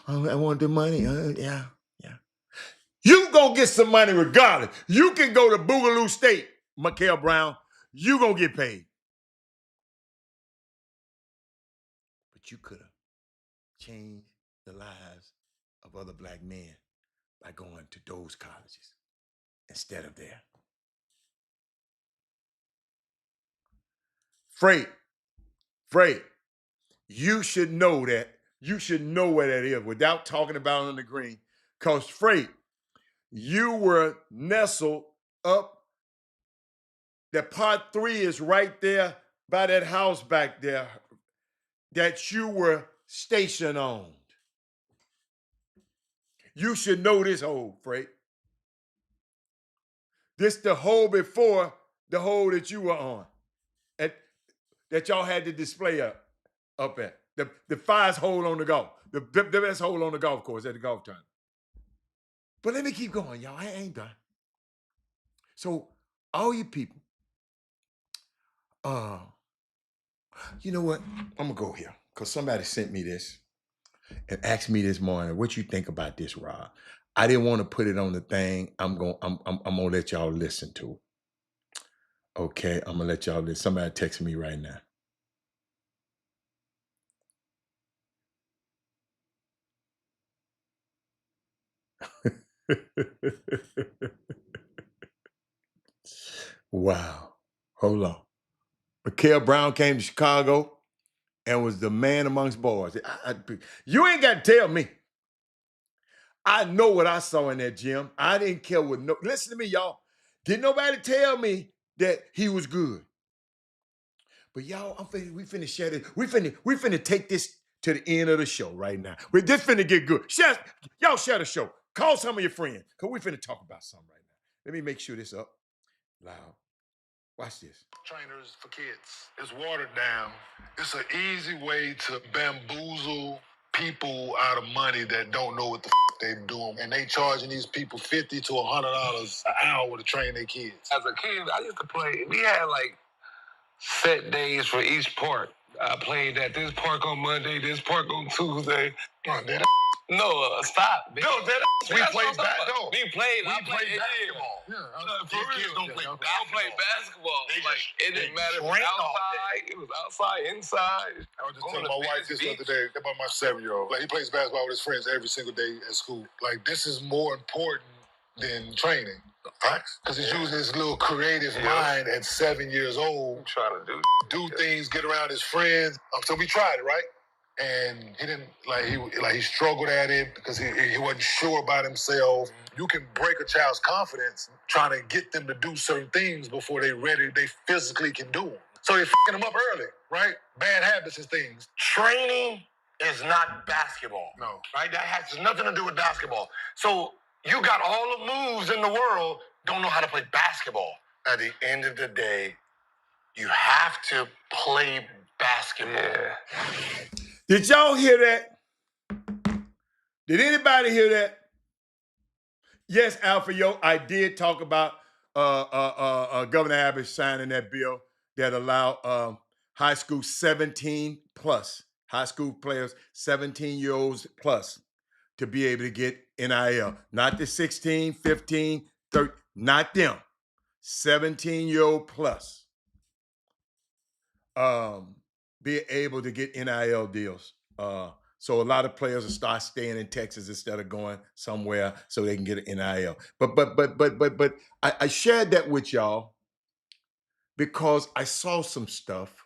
I want the money. Yeah. You gonna get some money regardless. You can go to Boogaloo State, Mikael Brown. You gonna get paid. But you could have changed the lives of other black men by going to those colleges instead of there. Freight, you should know that. You should know where that is without talking about it on the green. Because Freight, you were nestled up. That part 3 is right there by that house back there that you were stationed on. You should know this hole, Freight. This the hole before the hole that you were on. That y'all had to display up at. The finest hole on the golf. The best hole on the golf course at the golf tournament. But let me keep going, y'all. I ain't done. So, all you people, you know what? I'm gonna go here because somebody sent me this and asked me this morning, what you think about this, Rob? I didn't want to put it on the thing. I'm gonna let y'all listen to it. Okay, I'm gonna let y'all listen. Somebody texting me right now. Wow. Hold on. Mikael Brown came to Chicago and was the man amongst boys. You ain't got to tell me. I know what I saw in that gym. I didn't care what listen to me, y'all. Didn't nobody tell me that he was good. But y'all, we finna share this. We finna take this to the end of the show right now. This finna get good. Y'all share the show. Call some of your friends, because we finna talk about something right now. Let me make sure this up loud. Watch this. Trainers for kids. It's watered down. It's an easy way to bamboozle people out of money that don't know what the they're doing. And they charging these people $50 to $100 an hour to train their kids. As a kid, I used to play. We had like set days for each park. I played at this park on Monday, this park on Tuesday. No, stop. Man. No, we played basketball. I played basketball. Yeah, for real. Kids don't play basketball. It didn't matter if it was outside. It was outside, inside. I was just telling my wife this the other day about my 7-year-old. Like, he plays basketball with his friends every single day at school. Like, this is more important than training. Because he's using his little creative mind at 7 years old. Trying to do things, get around his friends. So we tried it, right? And he didn't he struggled at it because he wasn't sure about himself. You can break a child's confidence trying to get them to do certain things before they're ready. They physically can do them. So you're f***ing them up early, right? Bad habits and things. Training is not basketball. No. Right? That has nothing to do with basketball. So you got all the moves in the world, don't know how to play basketball. At the end of the day, you have to play basketball. Yeah. Did y'all hear that? Did anybody hear that? Yes, Alpha, I did talk about Governor Abbott signing that bill that allowed high school 17 plus, high school players, 17-year-olds plus, to be able to get NIL. Not the 16, 15, 13, not them. 17-year-old plus. Be able to get NIL deals. So a lot of players will start staying in Texas instead of going somewhere so they can get an NIL. But I shared that with y'all because I saw some stuff.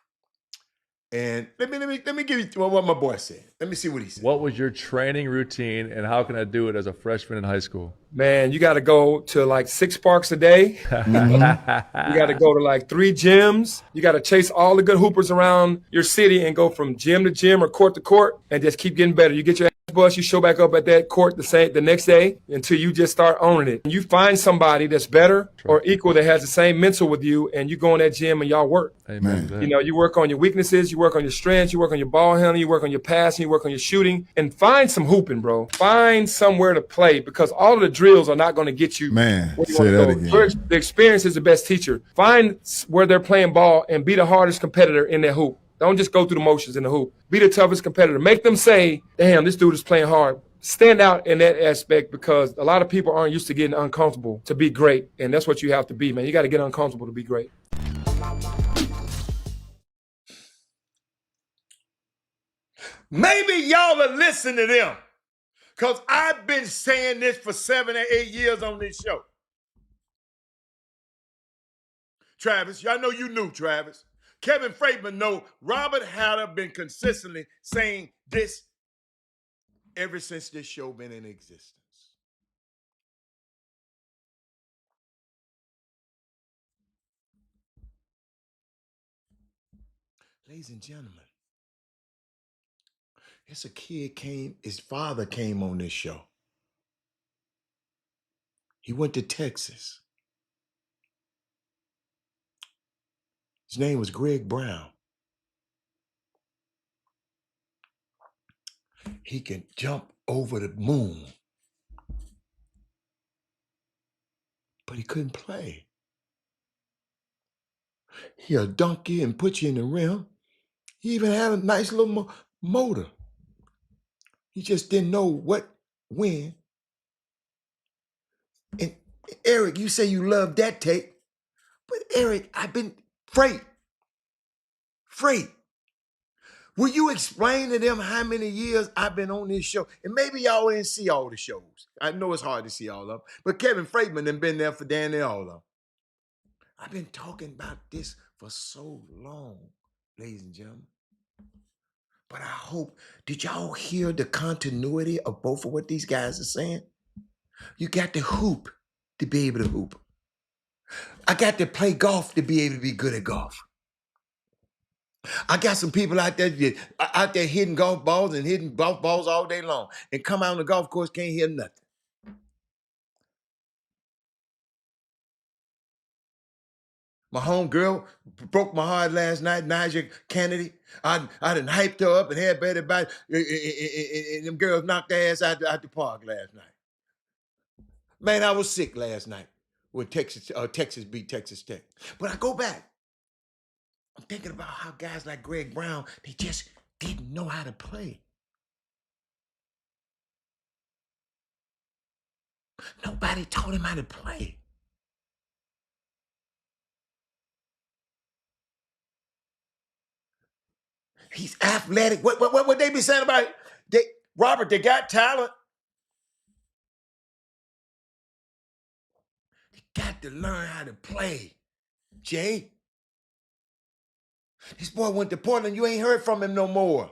And let me give you what my boy said. Let me see what he said. What was your training routine, and how can I do it as a freshman in high school? Man, you got to go to like 6 parks a day. You got to go to like 3 gyms. You got to chase all the good hoopers around your city and go from gym to gym or court to court and just keep getting better. You get your ass bus, you show back up at that court the next day until you just start owning it. And you find somebody that's better or equal that has the same mental with you, and you go in that gym and y'all work. Amen. You know, you work on your weaknesses, you work on your strengths, you work on your ball handling, you work on your passing, you work on your shooting, and find some hooping, bro. Find somewhere to play, because all of the drills are not going to get you Man, where you say that want to go. again. The experience is the best teacher. Find where they're playing ball and be the hardest competitor in their hoop. Don't just go through the motions in the hoop. Be the toughest competitor. Make them say, damn, this dude is playing hard. Stand out in that aspect, because a lot of people aren't used to getting uncomfortable to be great. And that's what you have to be, man. You got to get uncomfortable to be great. Maybe y'all are listening to them, because I've been saying this for 7 or 8 years on this show. Travis, y'all know you knew, Travis. Kevin Freitman know Robert Hatter been consistently saying this ever since this show been in existence. Ladies and gentlemen, it's a kid his father came on this show. He went to Texas. His name was Greg Brown. He can jump over the moon, but he couldn't play. He'll dunk you and put you in the rim. He even had a nice little motor. He just didn't know when. And Eric, you say you love that tape, but Eric, I've been Freight. Will you explain to them how many years I've been on this show? And maybe y'all didn't see all the shows. I know it's hard to see all of them, but Kevin Freitman done been there for damn near all of them. I've been talking about this for so long, ladies and gentlemen. But I hope, did y'all hear the continuity of both of what these guys are saying? You got to hoop to be able to hoop. I got to play golf to be able to be good at golf. I got some people out there hitting golf balls and hitting golf balls all day long, and come out on the golf course, can't hear nothing. My homegirl broke my heart last night, Naja Kennedy. I done hyped her up and had better by and them girls knocked their ass out the park last night. Man, I was sick last night when Texas beat Texas Tech. But I go back. I'm thinking about how guys like Greg Brown, they just didn't know how to play. Nobody taught him how to play. He's athletic. What they be saying about it? Robert, they got talent. They got to learn how to play. Jay. This boy went to Portland. You ain't heard from him no more.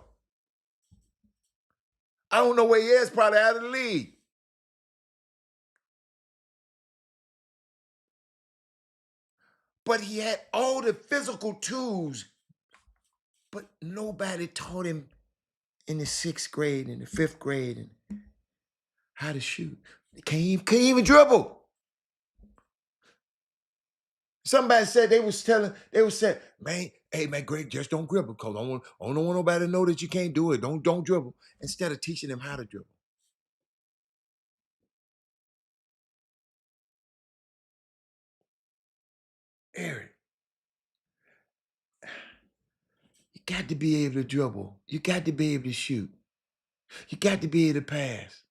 I don't know where he is, probably out of the league. But he had all the physical tools, but nobody taught him in the 6th grade and the 5th grade and how to shoot. He can't even dribble. Somebody said they was saying, man, hey man, Greg, just don't dribble, because I don't want nobody to know that you can't do it. Don't dribble. Instead of teaching them how to dribble. Eric, you got to be able to dribble. You got to be able to shoot. You got to be able to pass.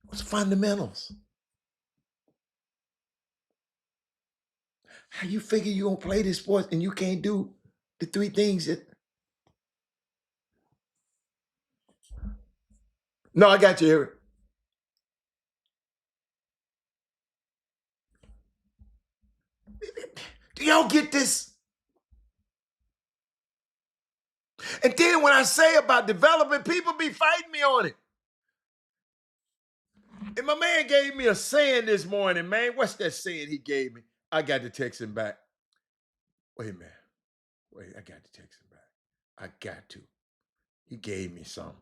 What's fundamentals? How you figure you gonna play this sport and you can't do the 3 things that... No, I got you, Eric. Do y'all get this? And then when I say about development, people be fighting me on it. And my man gave me a saying this morning, man. What's that saying he gave me? I got to text him back. Wait a minute. I got to text him back. I got to. He gave me some.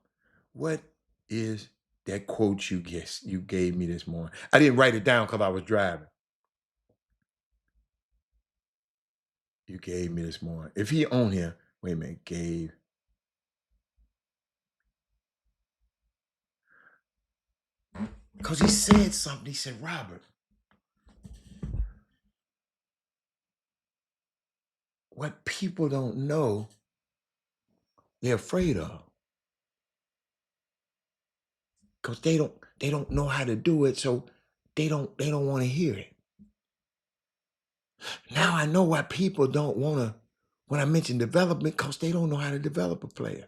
What is that quote you gave me this morning? I didn't write it down because I was driving. You gave me this morning. If he on here, wait a minute, gave. Because he said something. He said, Robert, what people don't know, they're afraid of. Because they don't know how to do it, so they don't want to hear it. Now I know why people don't want to, when I mention development, because they don't know how to develop a player.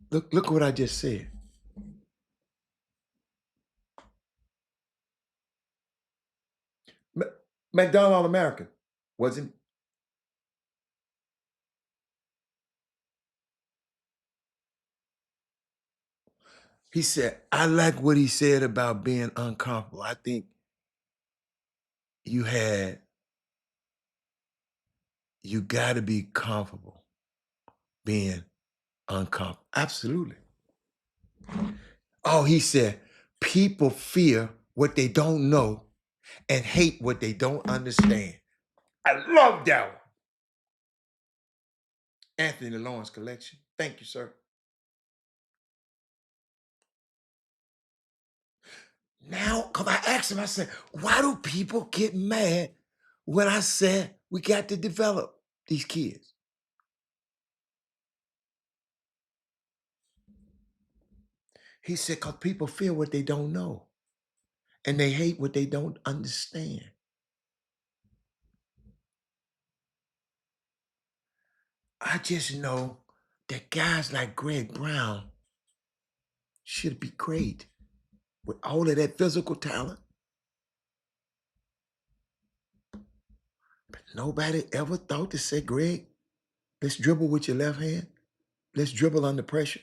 Look what I just said. McDonald All-American wasn't. He said, I like what he said about being uncomfortable. I think you got to be comfortable being uncomfortable. Absolutely. Oh, he said, people fear what they don't know and hate what they don't understand. I love that one. Anthony Lawrence Collection. Thank you, sir. Now, because I asked him, I said, why do people get mad when I said we got to develop these kids? He said, because people fear what they don't know and they hate what they don't understand. I just know that guys like Greg Brown should be great with all of that physical talent. But nobody ever thought to say, Greg, let's dribble with your left hand. Let's dribble under pressure.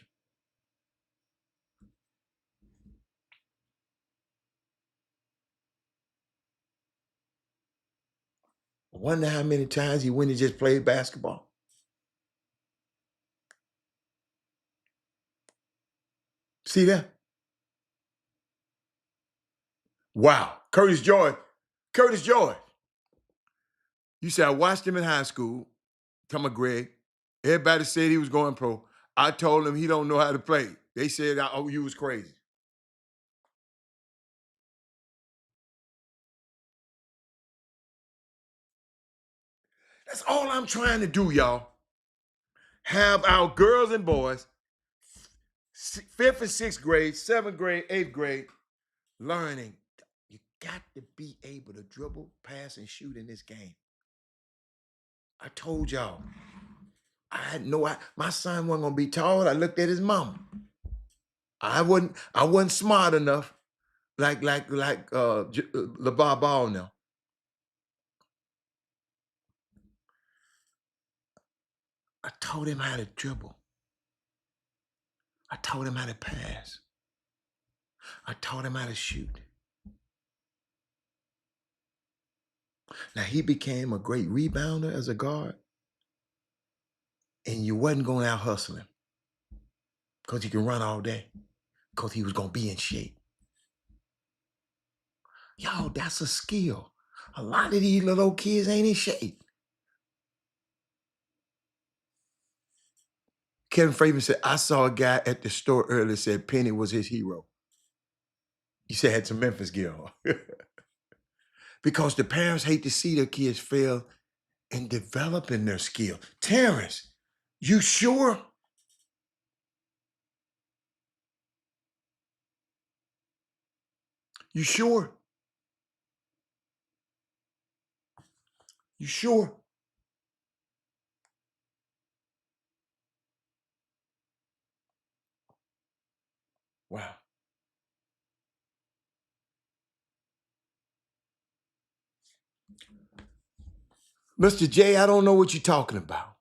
I wonder how many times he went and just played basketball. See that? Wow. Curtis George. You said I watched him in high school. Come on, Greg. Everybody said he was going pro. I told him he don't know how to play. They said, oh, you was crazy. That's all I'm trying to do, y'all. Have our girls and boys, 5th and 6th grade, 7th grade, 8th grade, learning. You got to be able to dribble, pass, and shoot in this game. I told y'all. I had my son wasn't gonna be tall. I looked at his mama. I wasn't smart enough, like LeVar Ball now. I taught him how to dribble. I taught him how to pass. I taught him how to shoot. Now he became a great rebounder as a guard, and you wasn't going out hustling because he can run all day, because he was gonna be in shape. Yo, that's a skill. A lot of these little kids ain't in shape. Kevin Fraven said, I saw a guy at the store earlier said Penny was his hero. He said had some Memphis gear on. Because the parents hate to see their kids fail in developing their skill. Terrence, you sure? You sure? You sure? Wow. Mr. J, I don't know what you're talking about.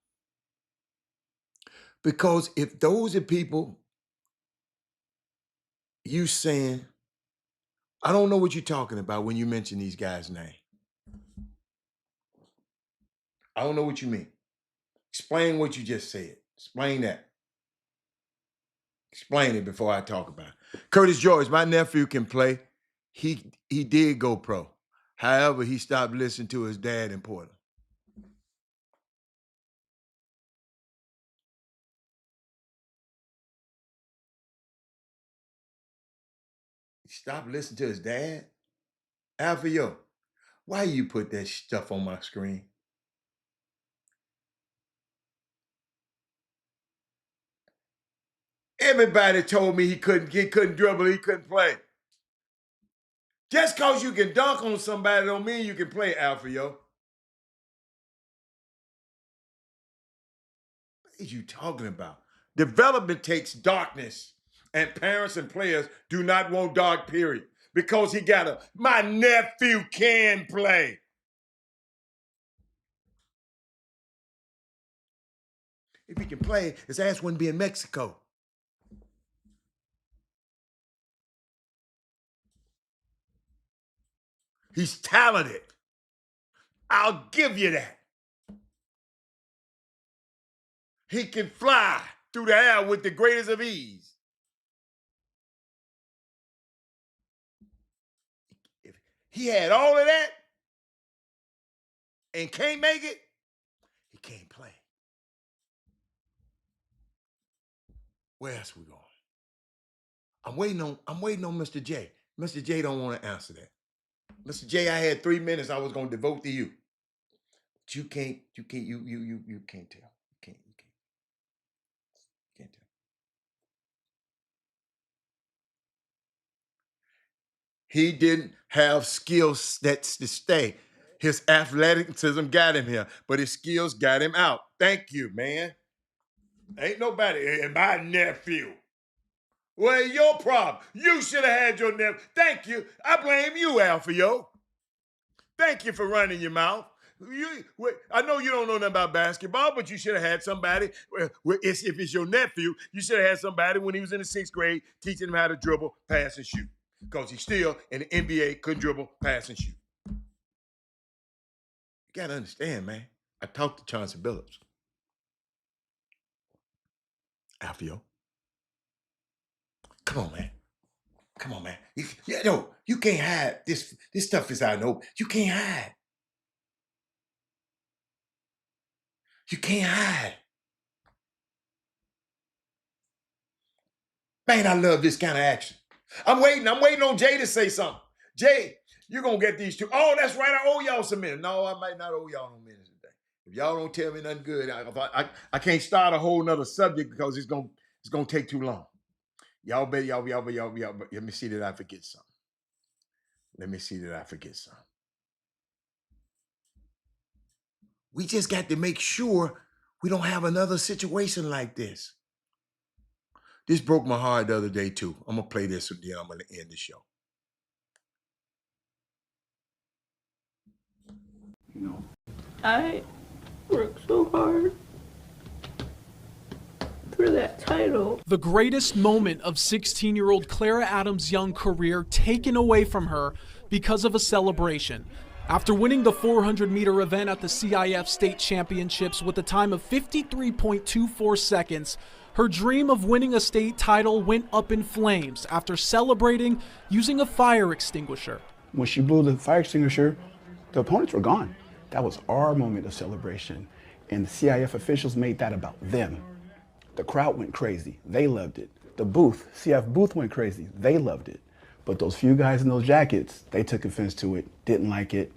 Because if those are people you saying, I don't know what you're talking about when you mention these guys' name. I don't know what you mean. Explain what you just said. Explain that. Explain it before I talk about it. Curtis George, my nephew can play. He did go pro. However, he stopped listening to his dad in Portland. He stopped listening to his dad? Alfio, why you put that stuff on my screen? Everybody told me he couldn't dribble, he couldn't play. Just because you can dunk on somebody don't mean you can play, Alfio. What are you talking about? Development takes darkness, and parents and players do not want dark, period. Because he got my nephew can play. If he can play, his ass wouldn't be in Mexico. He's talented. I'll give you that. He can fly through the air with the greatest of ease. If he had all of that and can't make it, he can't play. Where else we going? I'm waiting on Mr. J. Mr. J don't want to answer that. Mr. J, I had 3 minutes I was going to devote to you. But you can't tell. You can't tell. He didn't have skills that's to stay. His athleticism got him here, but his skills got him out. Thank you, man. Ain't nobody, and my nephew. Well, your problem. You should have had your nephew. Thank you. I blame you, Alfio. Thank you for running your mouth. I know you don't know nothing about basketball, but you should have had somebody. If it's your nephew, you should have had somebody when he was in the 6th grade teaching him how to dribble, pass, and shoot. Because he still, in the NBA, couldn't dribble, pass, and shoot. You got to understand, man. I talked to Chauncey Billups. Alfio. Come on, man. Come on, man. You can't hide. This stuff is out in the open. You can't hide. You can't hide. Man, I love this kind of action. I'm waiting on Jay to say something. Jay, you're going to get these two. Oh, that's right. I owe y'all some minutes. No, I might not owe y'all no minutes today. If y'all don't tell me nothing good, I can't start a whole nother subject because it's going to take too long. Y'all bet. Let me see that I forget something. We just got to make sure we don't have another situation like this. This broke my heart the other day, too. I'm going to play this and then I'm going to end the show. I worked so hard for that title. The greatest moment of 16-year-old Clara Adams' young career taken away from her because of a celebration. After winning the 400-meter event at the CIF State Championships with a time of 53.24 seconds, her dream of winning a state title went up in flames after celebrating using a fire extinguisher. When she blew the fire extinguisher, the opponents were gone. That was our moment of celebration, and the CIF officials made that about them. The crowd went crazy. They loved it. The booth, CIF booth went crazy. They loved it. But those few guys in those jackets, they took offense to it, didn't like it,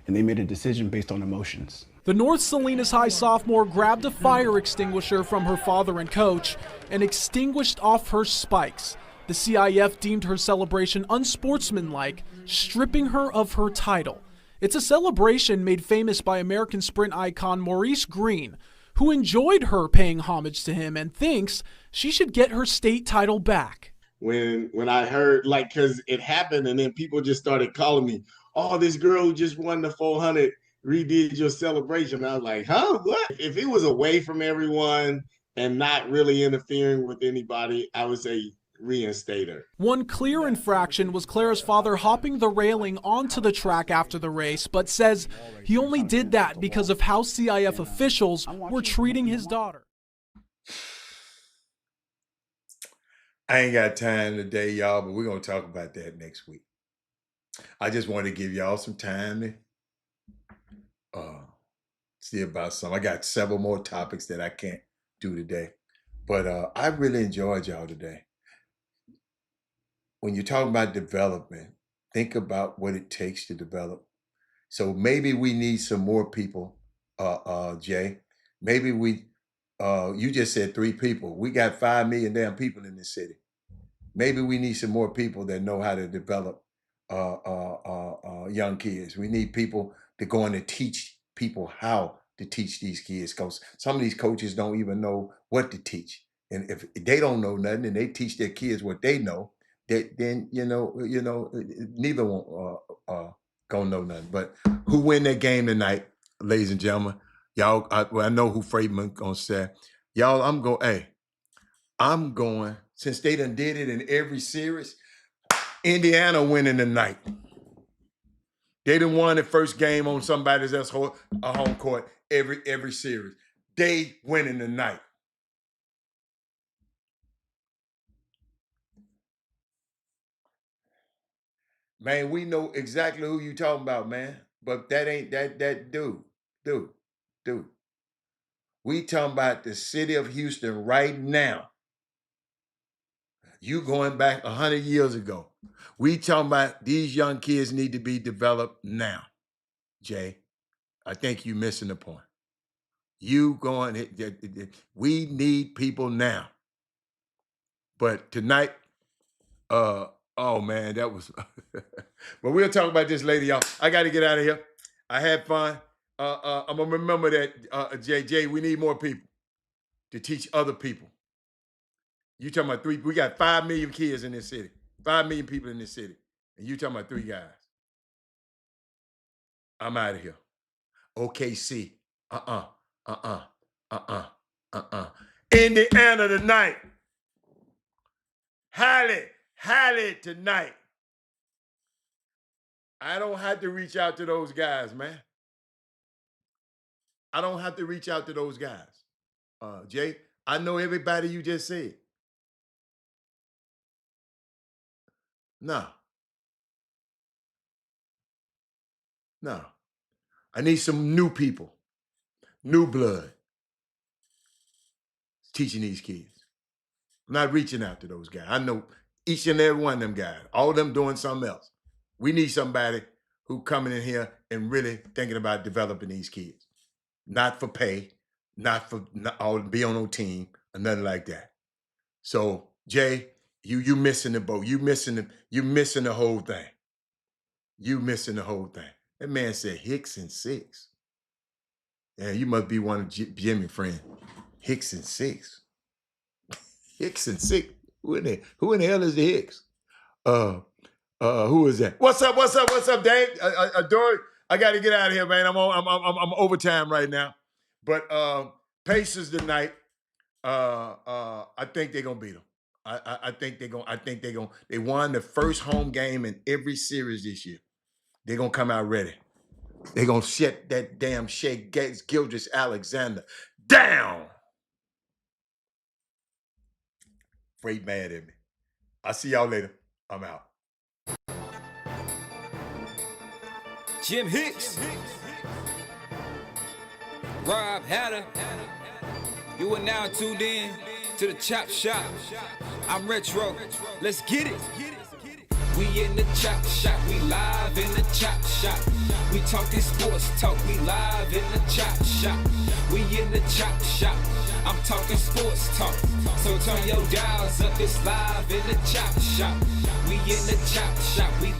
and they made a decision based on emotions. The North Salinas High sophomore grabbed a fire extinguisher from her father and coach and extinguished off her spikes. The CIF deemed her celebration unsportsmanlike, stripping her of her title. It's a celebration made famous by American sprint icon Maurice Green, who enjoyed her paying homage to him and thinks she should get her state title back. When I heard, because it happened and then people just started calling me, oh, this girl who just won the 400 redid your celebration. I was like, huh, what? If it was away from everyone and not really interfering with anybody, I would say reinstate her. One clear infraction was Clara's father hopping the railing onto the track after the race, but says he only did that because of how CIF officials were treating his daughter. I ain't got time today, y'all, but we're going to talk about that next week. I just wanted to give y'all some time to see about some. I got several more topics that I can't do today, but I really enjoyed y'all today. When you're talking about development, think about what it takes to develop. So maybe we need some more people, Jay. Maybe you just said 3 people. We got 5 million damn people in this city. Maybe we need some more people that know how to develop young kids. We need people to go in and teach people how to teach these kids, because some of these coaches don't even know what to teach. And if they don't know nothing and they teach their kids what they know, then neither one gonna know nothing. But who win that game tonight, ladies and gentlemen? Y'all, I know who Freeman gonna say. Y'all, I'm going, since they done did it in every series, Indiana winning tonight. They done won the first game on somebody's else home court every series. They winning tonight. Man, we know exactly who you talking about, man. But that ain't that dude. We talking about the city of Houston right now. You going back 100 years ago. We talking about these young kids need to be developed now, Jay. I think you missing the point. We need people now. But tonight, oh man, that was, but we'll talk about this later, y'all. I got to get out of here. I had fun. I'm gonna remember that, JJ, we need more people to teach other people. You talking about 3, we got 5 million kids in this city, 5 million people in this city. And you talking about 3 guys. I'm out of here. OKC. Indiana tonight. Highly tonight. I don't have to reach out to those guys, man. I don't have to reach out to those guys. Jay, I know everybody you just said. No. I need some new people, new blood, teaching these kids. I'm not reaching out to those guys. I know each and every one of them guys, all of them doing something else. We need somebody who coming in here and really thinking about developing these kids. Not for pay, not be on no team, or nothing like that. So, Jay, you missing the boat. You missing the whole thing. You missing the whole thing. That man said Hicks and 6. Yeah, you must be one of Jimmy's friends. Hicks and 6. Hicks and 6. Who in the hell is the Hicks? Who is that? What's up, Dave? Dory, I got to get out of here, man. I'm overtime right now. But Pacers tonight, I think they're gonna beat them. I think they're gonna. They won the first home game in every series this year. They're gonna come out ready. They're gonna shut that damn Shea Gilgeous-Alexander down. Freight mad at me. I'll see y'all later. I'm out. Jim Hicks, Rob Hatter, you are now tuned in to the Chop Shop. I'm Retro, let's get it. We in the Chop Shop, we live in the Chop Shop. We talking sports talk, we live in the Chop Shop. We in the Chop Shop, I'm talking sports talk. So turn your dials up, it's live in the Chop Shop. We in the Chop Shop, we